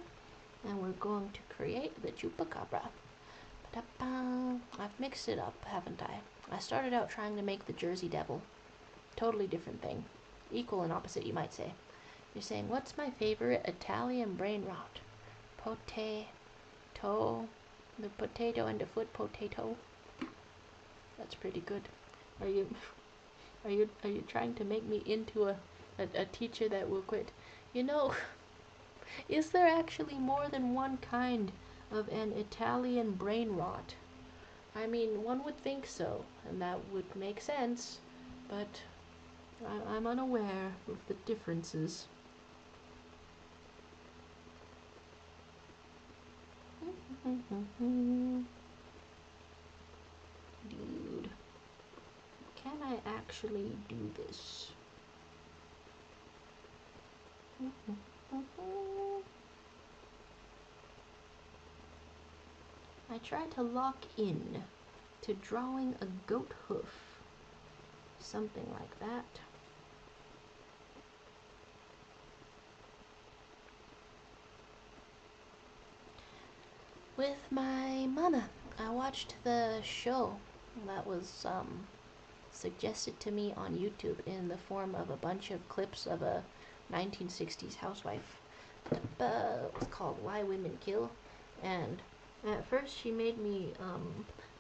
A: and we're going to create the Chupacabra. I've mixed it up, haven't I? I started out trying to make the Jersey Devil. Totally different thing. Equal and opposite, you might say. You're saying, what's my favorite Italian brain rot? Potato. The potato and the foot potato. That's pretty good. Are you trying to make me into a teacher that will quit? You know, is there actually more than one kind of an Italian brain rot? I mean, one would think so, and that would make sense, but I'm unaware of the differences. Dude, can I actually do this? I try to lock in to drawing a goat hoof. Something like that. With my mama, I watched the show that was suggested to me on YouTube in the form of a bunch of clips of a 1960s housewife. It was called Why Women Kill, and at first she made me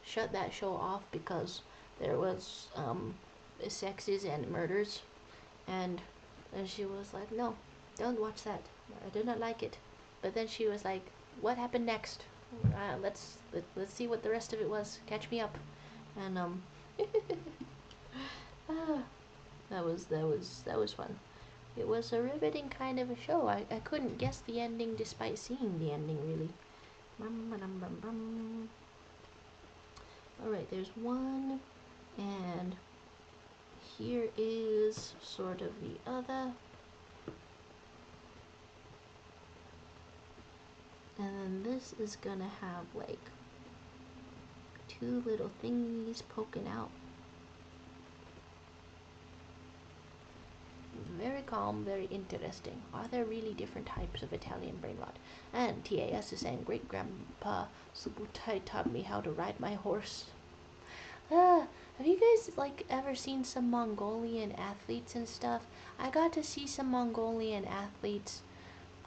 A: shut that show off because there was sexes and murders, and she was like, no, don't watch that, I do not like it. But then she was like, what happened next? Let's see what the rest of it was. Catch me up. And ah, that was fun. It was a riveting kind of a show. I couldn't guess the ending despite seeing the ending, really. Alright, there's one, and here is sort of the other. And then this is gonna have like two little thingies poking out. Very calm, very interesting. Are there really different types of Italian brain rot? And TAS is saying, Great Grandpa Subutai taught me how to ride my horse. Have you guys like ever seen some Mongolian athletes and stuff? I got to see some Mongolian athletes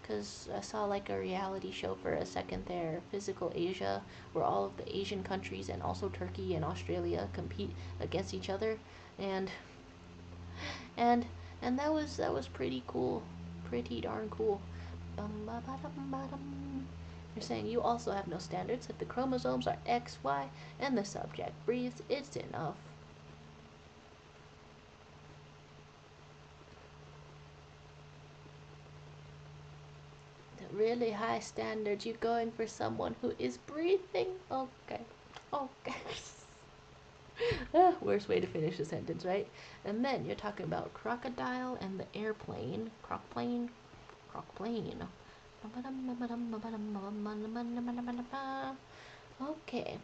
A: because I saw like a reality show for a second there, Physical Asia, where all of the Asian countries and also Turkey and Australia compete against each other, and and and that was pretty cool, pretty darn cool. You're saying you also have no standards. If the chromosomes are X, Y, and the subject breathes, it's enough. Really high standards. You're going for someone who is breathing. Okay. Okay. Worst way to finish a sentence, right? And then you're talking about crocodile and the airplane. Crocplane. Crocplane. Okay.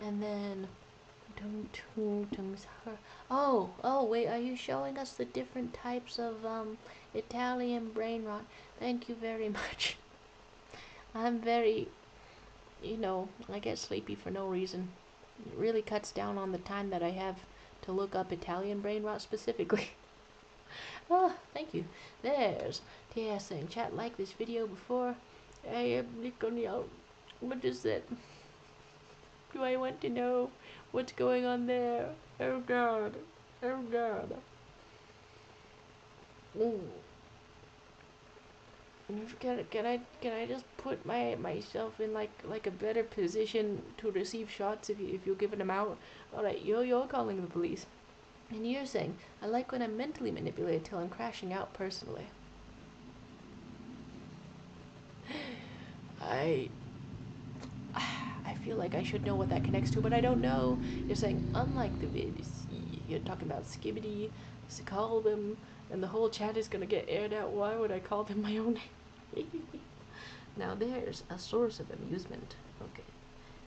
A: And then wait, are you showing us the different types of Italian brain rot? Thank you very much. I'm very, I get sleepy for no reason. It really cuts down on the time that I have to look up Italian brain rot specifically. Thank you. There's TS saying, chat like this video before. I am Nikonio. What is it? Do I want to know what's going on there? Oh god. Oh god. Ooh. Can I just put myself in like a better position to receive shots if you're giving them out? Alright, you're calling the police. And you're saying, I like when I'm mentally manipulated till I'm crashing out personally. I feel like I should know what that connects to, but I don't know. You're saying, unlike the vids, you're talking about Skibbity, call them, and the whole chat is gonna get aired out. Why would I call them my own name? Now there's a source of amusement. Okay,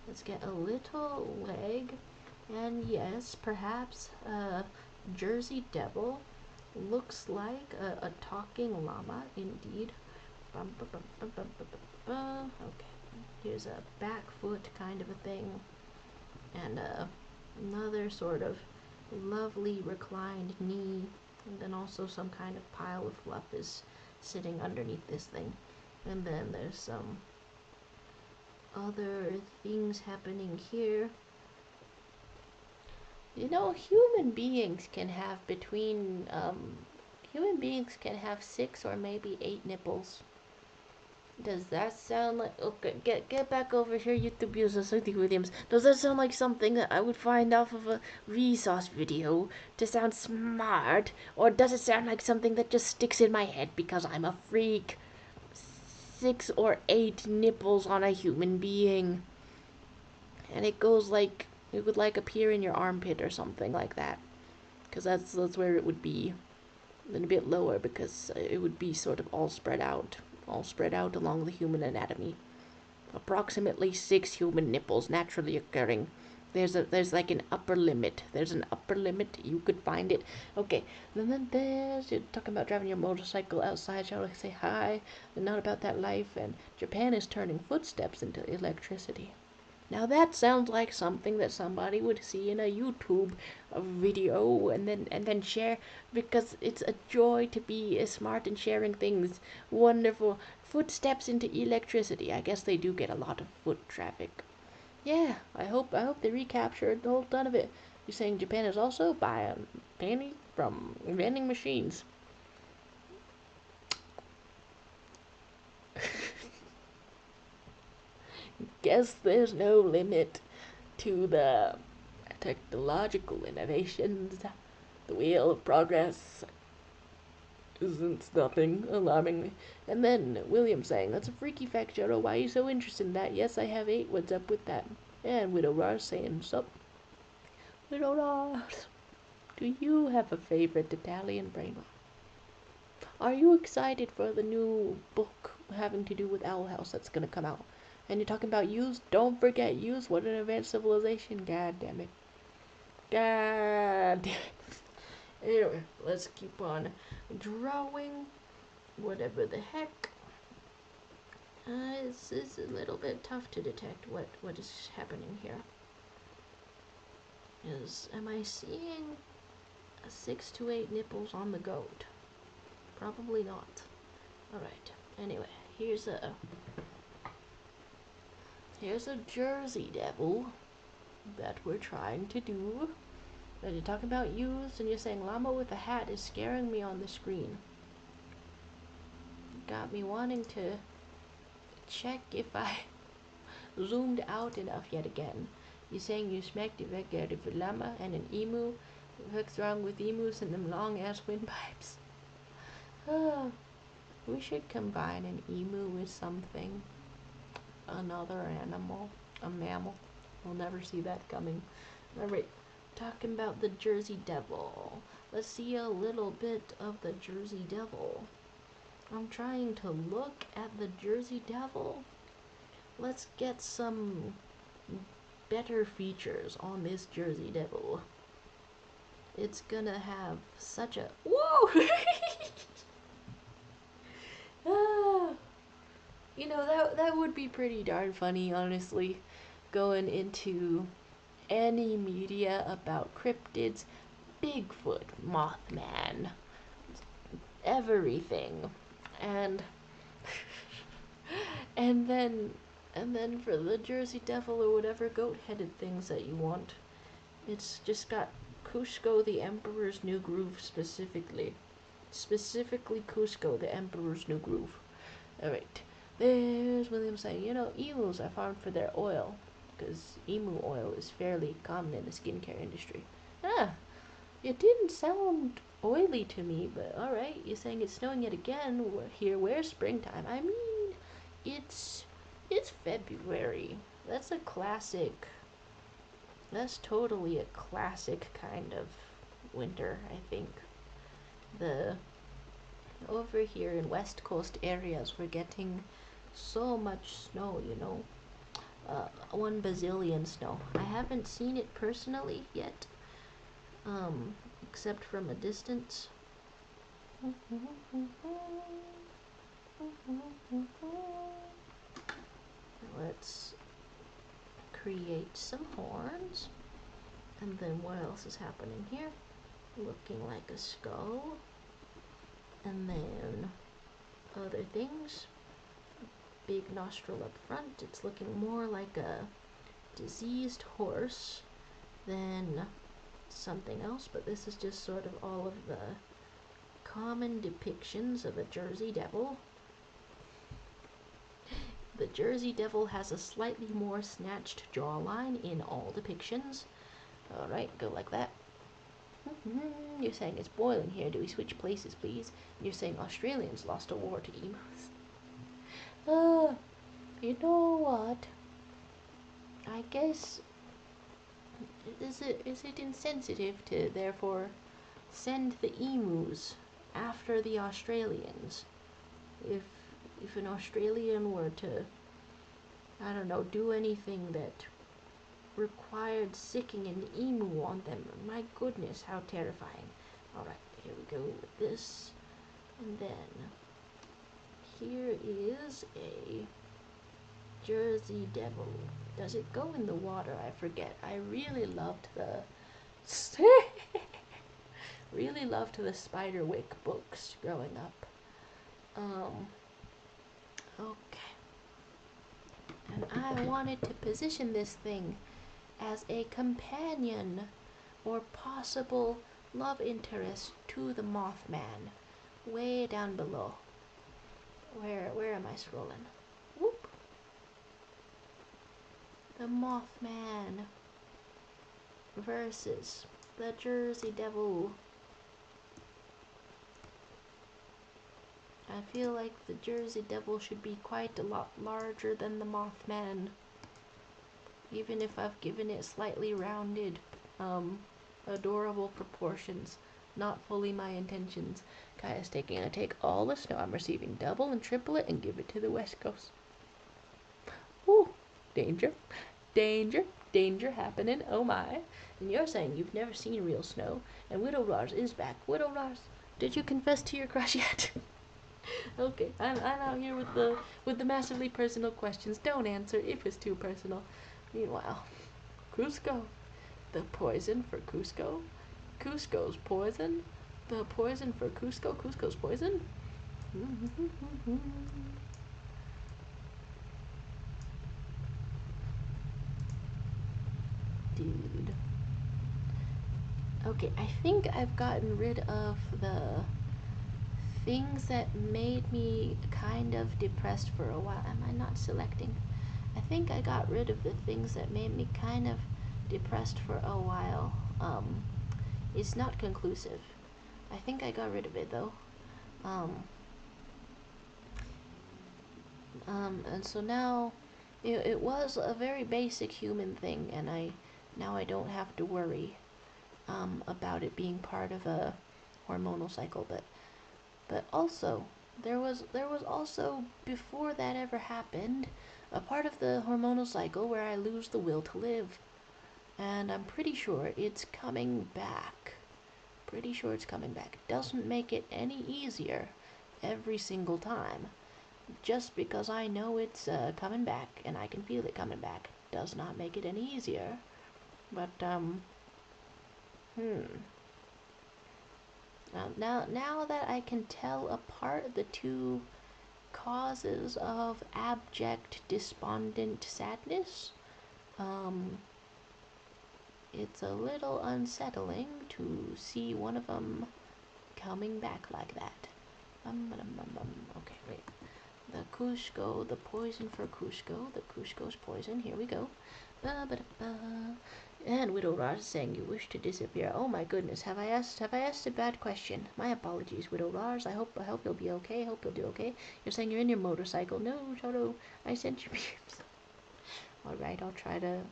A: let's get a little leg, and yes, perhaps Jersey Devil looks like a talking llama, indeed. Okay, here's a back foot kind of a thing, and another sort of lovely reclined knee, and then also some kind of pile of fluff is sitting underneath this thing. And then there's some other things happening here. Human beings can have human beings can have 6 or maybe 8 nipples. Does that sound like... Okay, get back over here, YouTube user Sophie Williams. Does that sound like something that I would find off of a Vsauce video to sound smart? Or does it sound like something that just sticks in my head because I'm a freak? 6 or 8 nipples on a human being. And it goes like... It would like appear in your armpit or something like that. Because that's where it would be. Then a bit lower because it would be sort of all spread out along the human anatomy. Approximately 6 human nipples naturally occurring. There's like an upper limit. There's an upper limit. You could find it. Okay. And then you're talking about driving your motorcycle outside. Shall I say hi? And not about that life. And Japan is turning footsteps into electricity. Now that sounds like something that somebody would see in a YouTube video and then share, because it's a joy to be smart and sharing things. Wonderful. Footsteps into electricity. I guess they do get a lot of foot traffic. Yeah, I hope they recaptured the whole ton of it. You're saying Japan is also buying pennies from vending machines. Guess there's no limit to the technological innovations. The wheel of progress isn't stopping, alarmingly. And then William saying, "That's a freaky fact, Joro. Why are you so interested in that? Yes, I have 8. What's up with that?" And Widow Rars saying, "Sup, Widow Rars, do you have a favorite Italian brain? Are you excited for the new book having to do with Owl House that's gonna come out? And you're talking about use? Don't forget use. What an advanced civilization. God damn it. God damn it." Anyway, let's keep on drawing. Whatever the heck. This is a little bit tough to detect what is happening here. Am I seeing 6 to 8 nipples on the goat? Probably not. Alright, anyway, here's a Jersey Devil that we're trying to do. That you're talking about used, and you're saying llama with a hat is scaring me on the screen. Got me wanting to check if I zoomed out enough yet again. You're saying you smacked it back out of a llama and an emu. What's wrong with emus and them long ass windpipes? We should combine an emu with something. Another animal. A mammal. We'll never see that coming. Alright, talking about the Jersey Devil. Let's see a little bit of the Jersey Devil. I'm trying to look at the Jersey Devil. Let's get some better features on this Jersey Devil. It's gonna have such a... Whoa! You know, that would be pretty darn funny, honestly, going into any media about cryptids, Bigfoot, Mothman, everything, and and then for the Jersey Devil or whatever goat-headed things that you want, it's just got Kuzco the Emperor's New Groove specifically Kuzco the Emperor's New Groove. Alright, there's William saying, you know, emus are farmed for their oil, because emu oil is fairly common in the skincare industry. It didn't sound oily to me, but alright, you're saying it's snowing yet again. We're here, where's springtime? I mean, it's February. That's a classic, that's totally a classic kind of winter, I think. Over here in West Coast areas, we're getting so much snow, you know. 1 bazillion snow. I haven't seen it personally yet, except from a distance. Let's create some horns. And then what else is happening here? Looking like a skull. And then other things. Big nostril up front. It's looking more like a diseased horse than something else, but this is just sort of all of the common depictions of a Jersey Devil. The Jersey Devil has a slightly more snatched jawline in all depictions. Alright, go like that. You're saying it's boiling here. Do we switch places, please? You're saying Australians lost a war to emus. You know what? I guess... Is it insensitive to, therefore, send the emus after the Australians? If an Australian were to, I don't know, do anything that required sicking an emu on them, my goodness, how terrifying. Alright, here we go with this. And then, here is a Jersey Devil. Does it go in the water? I forget. I really loved the Spiderwick books growing up. Okay. And I wanted to position this thing as a companion or possible love interest to the Mothman. Way down below. Where am I scrolling? Whoop. The Mothman versus the Jersey Devil. I feel like the Jersey Devil should be quite a lot larger than the Mothman, even if I've given it slightly rounded, adorable proportions. Not fully my intentions. Kaya's gonna take all the snow I'm receiving, double and triple it, and give it to the West Coast. Ooh, danger, danger, danger happening, oh my. And you're saying you've never seen real snow, and Widow Lars is back. Widow Lars, did you confess to your crush yet? Okay, I'm out here with the massively personal questions. Don't answer if it's too personal. Meanwhile, Cusco, the poison for Cusco, Cusco's poison, the poison for Cusco, Cusco's poison. Dude. Okay, I think I've gotten rid of the things that made me kind of depressed for a while. Am I not selecting? I think I got rid of the things that made me kind of depressed for a while. It's not conclusive. I think I got rid of it though. And so now it was a very basic human thing, and now I don't have to worry about it being part of a hormonal cycle. But also there was also, before that ever happened, a part of the hormonal cycle where I lose the will to live, and I'm pretty sure it's coming back. Pretty sure it's coming back. Doesn't make it any easier every single time. Just because I know it's coming back and I can feel it coming back does not make it any easier. But now that I can tell apart the two causes of abject despondent sadness, it's a little unsettling to see one of them coming back like that. Okay, wait. The Cusco, the poison for Cusco, the Cusco's poison, here we go. And Widow Lars is saying you wish to disappear. Oh my goodness, have I asked a bad question? My apologies, Widow Lars. I hope you'll be okay. I hope you'll do okay. You're saying you're in your motorcycle. No, Toto, I sent you beams. Alright, I'll try to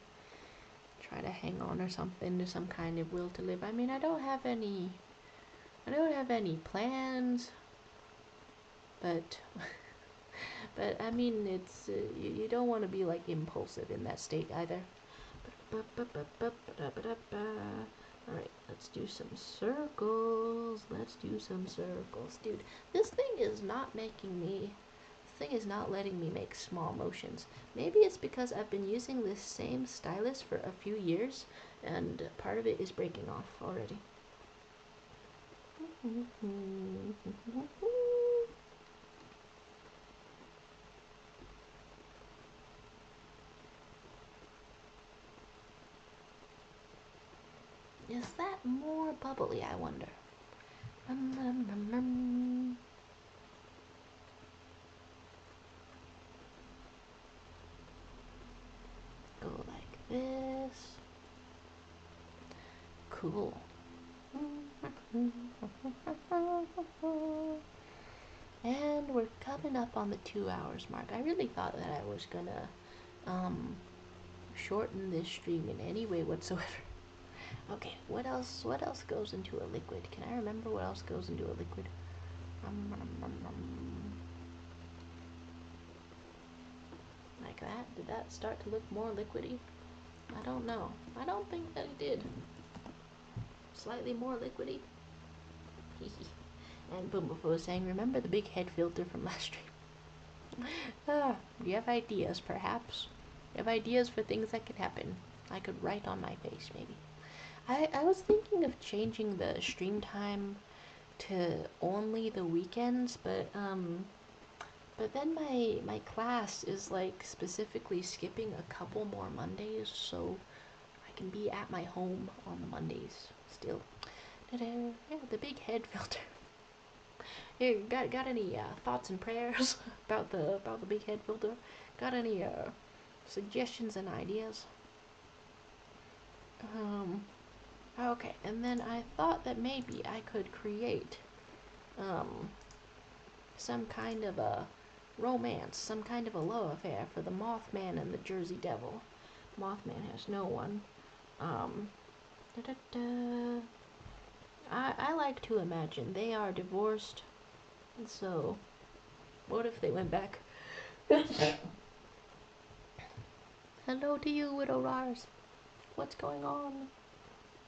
A: hang on or something to some kind of will to live. I mean, I don't have any plans, but I mean, it's you don't want to be like impulsive in that state either. Alright, let's do some circles. Dude, this thing is not letting me make small motions. Maybe it's because I've been using this same stylus for a few years, and part of it is breaking off already. Is that more bubbly, I wonder? Go like this. Cool. And we're coming up on the 2 hours mark. I really thought that I was gonna shorten this stream in any way whatsoever. Okay, what else goes into a liquid? Can I remember what else goes into a liquid? Like that? Did that start to look more liquidy? I don't know. I don't think that it did. Slightly more liquidy? And Boomboofo was saying, remember the big head filter from last stream? Do you have ideas, perhaps? You have ideas for things that could happen? I could write on my face, maybe. I was thinking of changing the stream time to only the weekends, but then my class is like specifically skipping a couple more Mondays, so I can be at my home on the Mondays still. Yeah, the big head filter. Hey, got any thoughts and prayers about the big head filter? Got any suggestions and ideas. Okay, and then I thought that maybe I could create some kind of a romance, some kind of a love affair for the Mothman and the Jersey Devil. Mothman has no one. Da-da-da. I like to imagine they are divorced, and so what if they went back? Hello to you, Widow Rars. What's going on?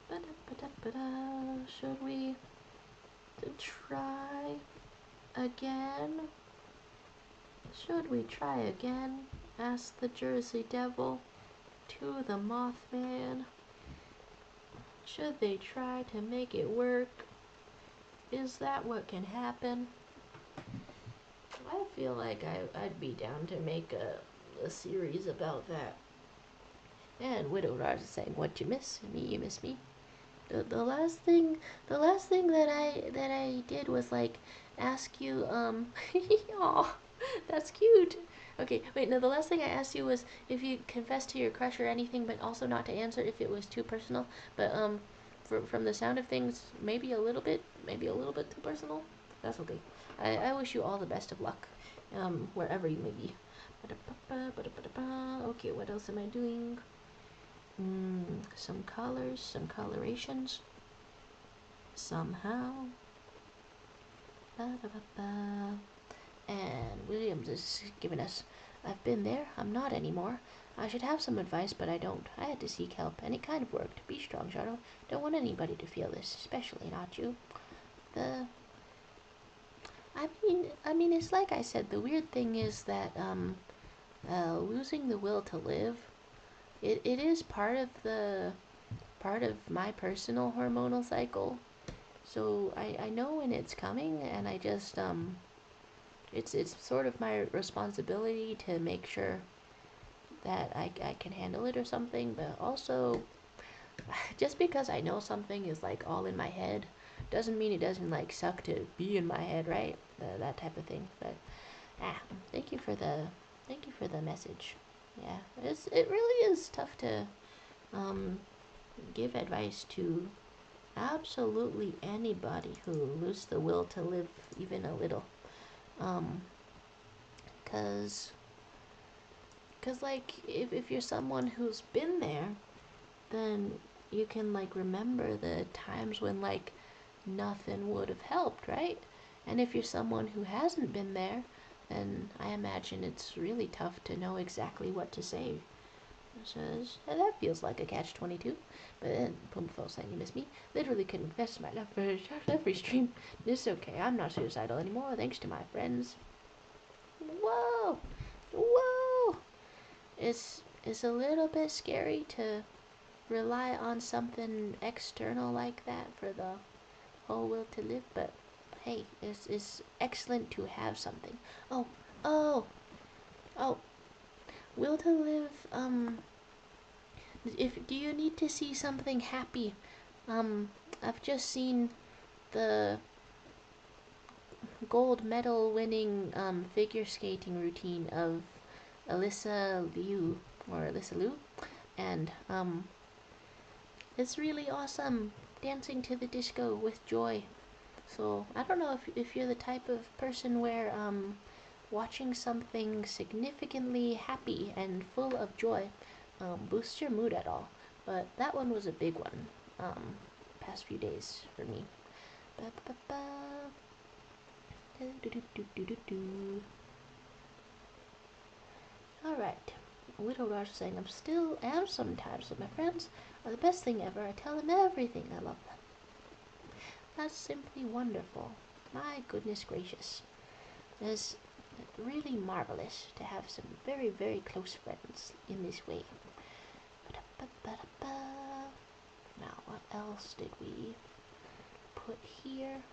A: Ba-da-ba-da-ba-da. Should we try again? Should we try again? Asked the Jersey Devil to the Mothman. Should they try to make it work? Is that what can happen? I feel like I'd be down to make a series about that. And Widow Raj is saying, "What you miss? Me, you miss me." The last thing that I did was like ask you aw, that's cute. Okay, wait, no, the last thing I asked you was if you confessed to your crush or anything, but also not to answer if it was too personal. But from the sound of things, maybe a little bit too personal. That's okay. I wish you all the best of luck, wherever you may be. Okay, what else am I doing? Some colors, some colorations. Somehow. And Williams is giving us, "I've been there, I'm not anymore. I should have some advice, but I don't. I had to seek help, and it kind of worked. Be strong, Shadow. Don't want anybody to feel this, especially not you." I mean, it's like I said, the weird thing is that, losing the will to live, it is part of my personal hormonal cycle. So I know when it's coming, and I just, it's sort of my responsibility to make sure that I can handle it or something, but also, just because I know something is like all in my head, doesn't mean it doesn't like suck to be in my head, right? That type of thing. But thank you for the message. Yeah, it really is tough to give advice to absolutely anybody who loses the will to live even a little. Cause like if you're someone who's been there, then you can like remember the times when like nothing would have helped, right? And if you're someone who hasn't been there, then I imagine it's really tough to know exactly what to say. So that feels like a catch-22. But then Pumfo saying, "You miss me? Literally confess my love for every stream. It's okay, I'm not suicidal anymore, thanks to my friends." Whoa! Whoa! It's a little bit scary to rely on something external like that for the whole will to live, but hey, it's excellent to have something. Oh, oh, oh. Will to live, if do you need to see something happy? I've just seen the gold medal winning figure skating routine of Alyssa Liu, and it's really awesome, dancing to the disco with joy. So I don't know if you're the type of person where watching something significantly happy and full of joy boosts your mood at all, but that one was a big one past few days for me. Alright, Widow Raj saying, "I'm still am sometimes with my friends are the best thing ever. I tell them everything. I love them. That's simply wonderful. My goodness gracious. It's really marvelous to have some very, very close friends in this way." Now, what else did we put here?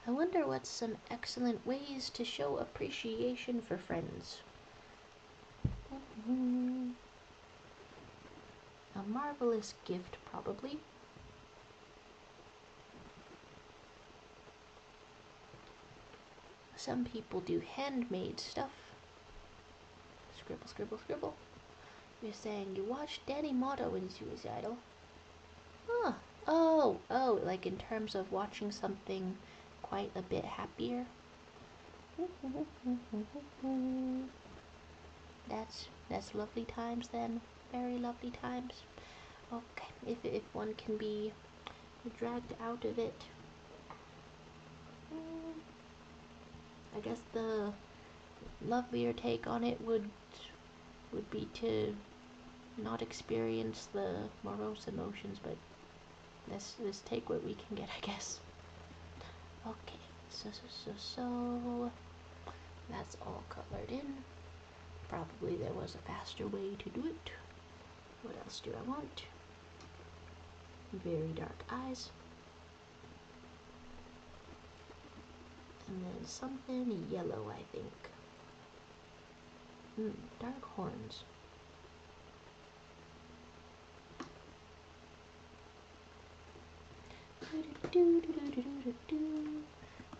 A: I wonder what's some excellent ways to show appreciation for friends. A marvelous gift, probably. Some people do handmade stuff. Scribble, scribble, scribble. You're saying you watched Danny Motto in Suicidal. Huh. Oh, like in terms of watching something quite a bit happier. That's lovely times then. Very lovely times. Okay, if one can be dragged out of it. I guess the lovelier take on it would be to not experience the morose emotions, but let's take what we can get, I guess. Okay, so that's all colored in. Probably there was a faster way to do it. What else do I want? Very dark eyes. And then something yellow, I think. Dark horns.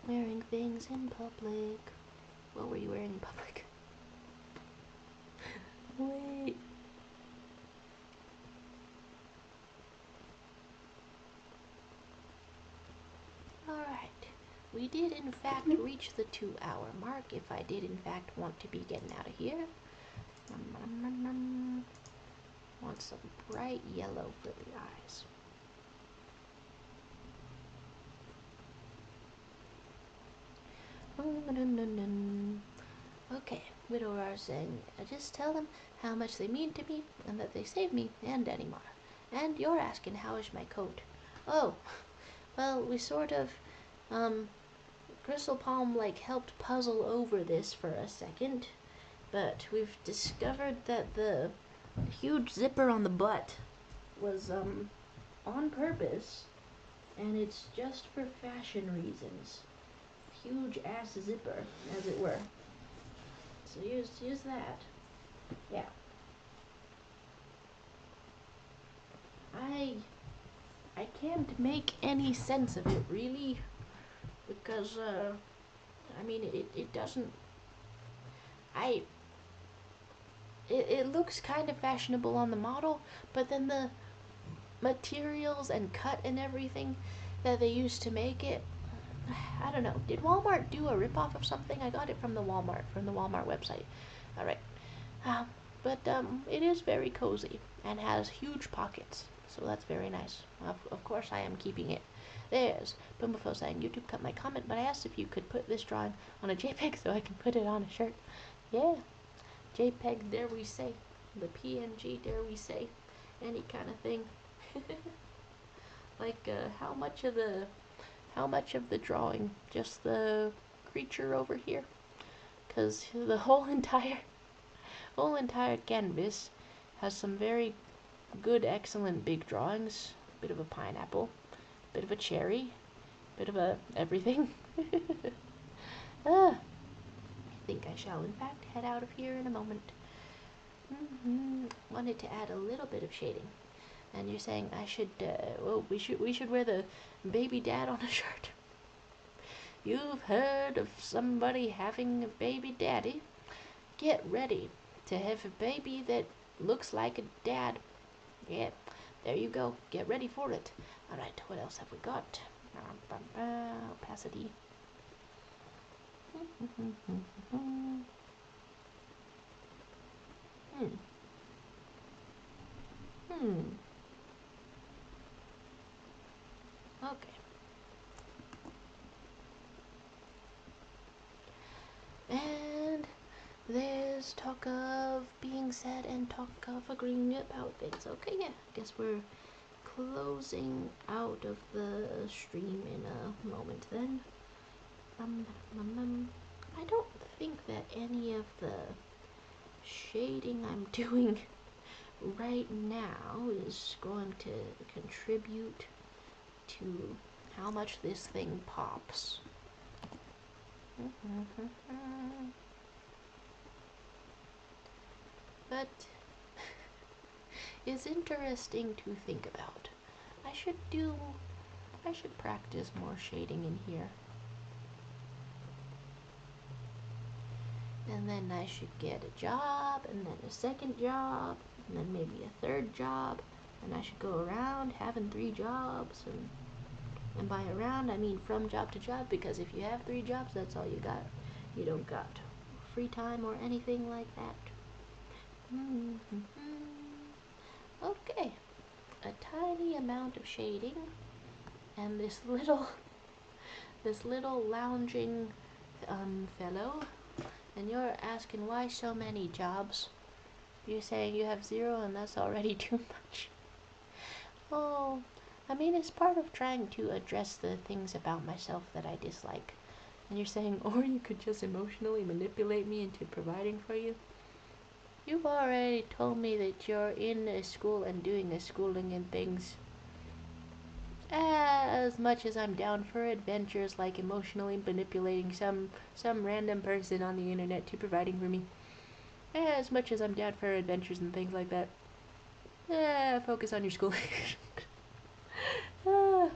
A: Wearing things in public. What were you wearing in public? Wait. Alright. We did in fact reach the 2-hour mark if I did in fact want to be getting out of here. Want some bright yellow for the eyes. Okay, Widower saying, just tell them how much they mean to me and that they saved me and Danny Motto. And you're asking how is my coat? Oh, well, we sort of, Crystal Palm like helped puzzle over this for a second, but we've discovered that the huge zipper on the butt was on purpose, and it's just for fashion reasons. Huge ass zipper, as it were. So use that. Yeah. I can't make any sense of it really, because I mean it doesn't. It looks kind of fashionable on the model, but then the materials and cut and everything that they used to make it, I don't know. Did Walmart do a ripoff of something? I got it from the Walmart website. Alright. But it is very cozy and has huge pockets, so that's very nice. Of course I am keeping it. There's Boomafo saying, YouTube cut my comment, but I asked if you could put this drawing on a JPEG so I can put it on a shirt. Yeah. JPEG, dare we say. The PNG, dare we say. Any kind of thing. Like, how much of the drawing? Just the creature over here? Because the whole entire canvas has some very good, excellent big drawings. Bit of a pineapple, bit of a cherry, bit of a everything. I think I shall in fact head out of here in a moment. Wanted to add a little bit of shading. And you're saying I should, we should wear the baby dad on a shirt. You've heard of somebody having a baby daddy? Get ready to have a baby that looks like a dad. Yeah, there you go. Get ready for it. Alright, what else have we got? Opacity. Okay. And there's talk of being said and talk of agreeing about things. Okay, yeah. Guess we're closing out of the stream in a moment then. I don't think that any of the shading I'm doing right now is going to contribute to how much this thing pops. But it's interesting to think about. I should practice more shading in here. and then I should get a job, and then a second job, and then maybe a third job, and I should go around having 3 jobs, and by around I mean from job to job, because if you have 3 jobs, that's all you got. You don't got free time or anything like that. Okay, a tiny amount of shading, and this little lounging fellow, and you're asking why so many jobs. You're saying you have 0 and that's already too much. Oh, I mean, it's part of trying to address the things about myself that I dislike. And you're saying, or you could just emotionally manipulate me into providing for you. You've already told me that you're in a school and doing a schooling and things. As much as I'm down for adventures like emotionally manipulating some random person on the internet to providing for me. As much as I'm down for adventures and things like that. Focus on your schooling. Oh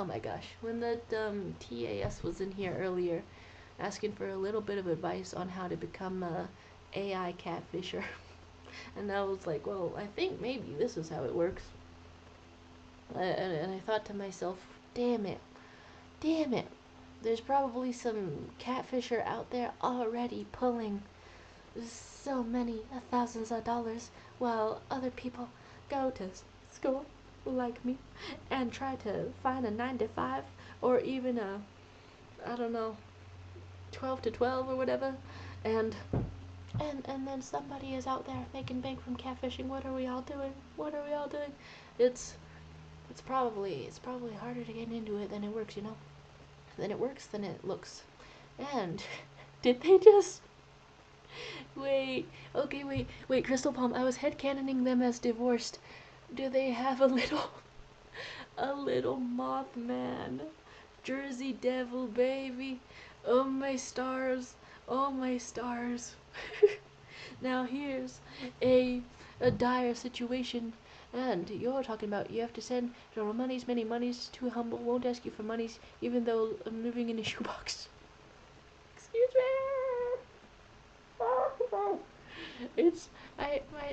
A: my gosh. When the TAS was in here earlier, asking for a little bit of advice on how to become a AI catfisher. And I was like, well, I think maybe this is how it works. And I thought to myself, damn it. There's probably some catfisher out there already pulling so many thousands of dollars while other people go to school like me and try to find a 9 to 5 or even a, I don't know, 12 to 12 or whatever, and then somebody is out there making bank from catfishing. What are we all doing? It's probably harder to get into it than it works, you know. Than it works than it looks. And did they just wait, Crystal Palm, I was headcanoning them as divorced. Do they have a little Mothman? Jersey Devil, baby. Oh my stars. Now here's a dire situation. And you're talking about you have to send your monies, many monies, too humble, won't ask you for monies, even though I'm living in a shoebox. Excuse me.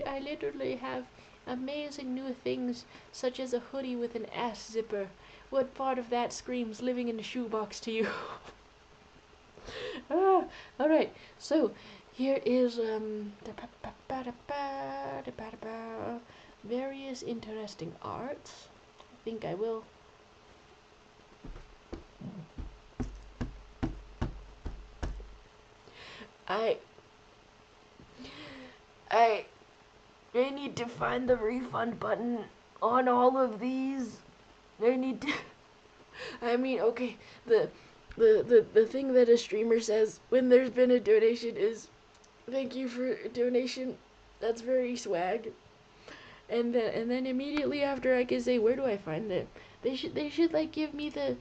A: I literally have amazing new things, such as a hoodie with an ass zipper. What part of that screams living in a shoebox to you? Alright, so here is various interesting arts. I think I will. I need to find the refund button on all of these. I need to. I mean, okay, the thing that a streamer says when there's been a donation is, "Thank you for a donation." That's very swag. And then immediately after I can say, "Where do I find it?" They should like give me the.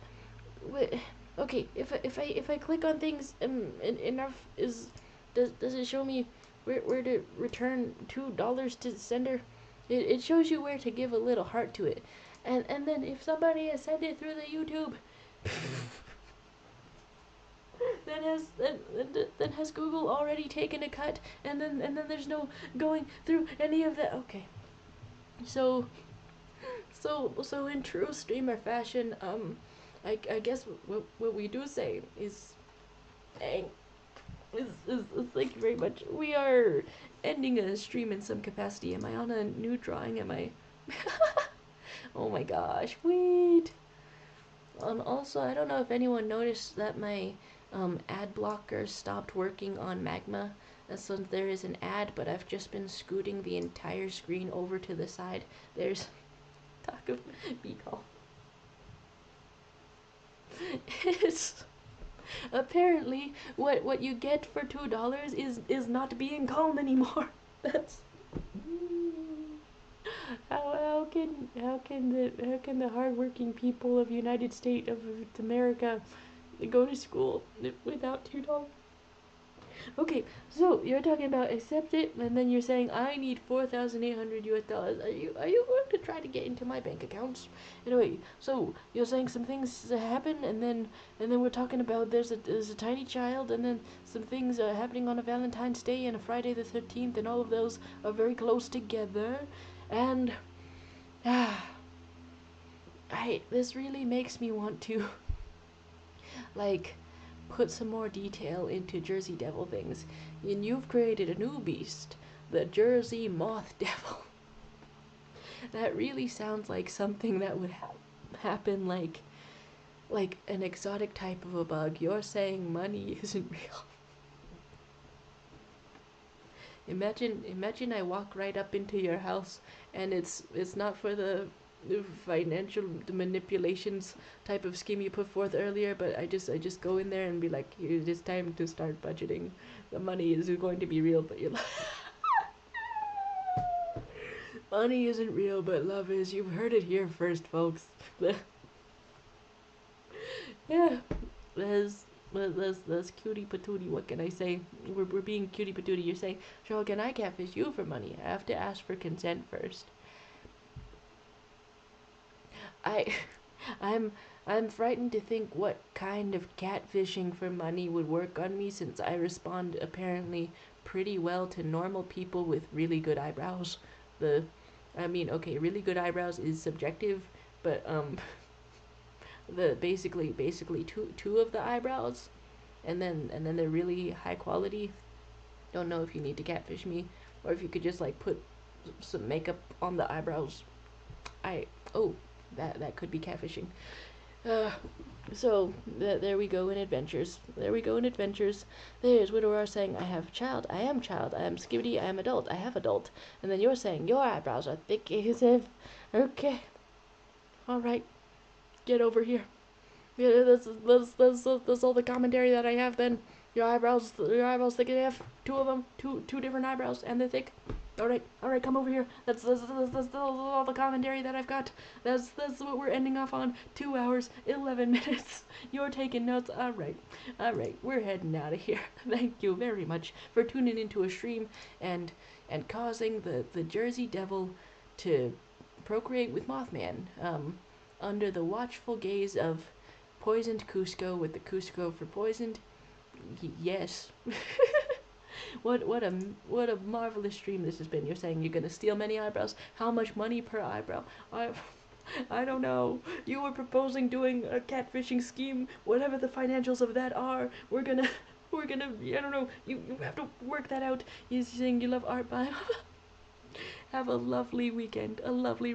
A: Okay, if I click on things enough, does it show me where to return $2 to the sender? It shows you where to give a little heart to it, and then if somebody has sent it through the YouTube, then has Google already taken a cut, and then there's no going through any of that. Okay, so in true streamer fashion, I guess what we do say is, dang, is thank you very much. We are ending a stream in some capacity. Am I on a new drawing? Am I? Oh my gosh, wait. Also, I don't know if anyone noticed that my ad blocker stopped working on Magma. So there is an ad, but I've just been scooting the entire screen over to the side. There's talk of bee call. It's apparently what you get for $2 is not being called anymore. That's how can the hardworking people of United States of America go to school without $2? Okay, so you're talking about accept it, and then you're saying I need 4,800 US dollars. Are you going to try to get into my bank accounts? Anyway, so you're saying some things happen, and then we're talking about there's a tiny child, and then some things are happening on a Valentine's Day and a Friday the 13th, and all of those are very close together, and ah, I this really makes me want to like put some more detail into Jersey Devil things. And you've created a new beast, the Jersey Moth Devil. That really sounds like something that would happen like an exotic type of a bug. You're saying money isn't real. Imagine I walk right up into your house and it's not for the financial manipulations type of scheme you put forth earlier, but I just go in there and be like, it is time to start budgeting. The money is going to be real, but you're like, money isn't real, but love is. You've heard it here first, folks. Yeah, that's cutie patootie. What can I say? We're being cutie patootie. You're saying, Cheryl, can I catfish you for money? I have to ask for consent first. I, I'm, I'm frightened to think what kind of catfishing for money would work on me since I respond apparently pretty well to normal people with really good eyebrows. The, I mean, okay, really good eyebrows is subjective, but the basically two of the eyebrows, and then they're really high quality. Don't know if you need to catfish me, or if you could just like put some makeup on the eyebrows. I oh that could be catfishing. Uh, so there we go in adventures. There we go in adventures. There's Widower saying, I have child, I am child, I am skibbity, I am adult, I have adult. And then you're saying your eyebrows are thick as if. Okay, all right, get over here. Yeah, that's all the commentary that I have. Then your eyebrows thick AF. Two of them, two different eyebrows, and they're thick. All right, come over here. That's all the commentary that I've got. That's what we're ending off on. 2 hours, 11 minutes. You're taking notes. All right. We're heading out of here. Thank you very much for tuning into a stream and causing the Jersey Devil to procreate with Mothman. Under the watchful gaze of poisoned Cusco with the Cusco for poisoned. Yes. what a marvelous stream this has been. You're saying you're gonna steal many eyebrows. How much money per eyebrow? I don't know. You were proposing doing a catfishing scheme. Whatever the financials of that are, we're gonna. I don't know. You have to work that out. You're saying you love art, but have a lovely weekend. A lovely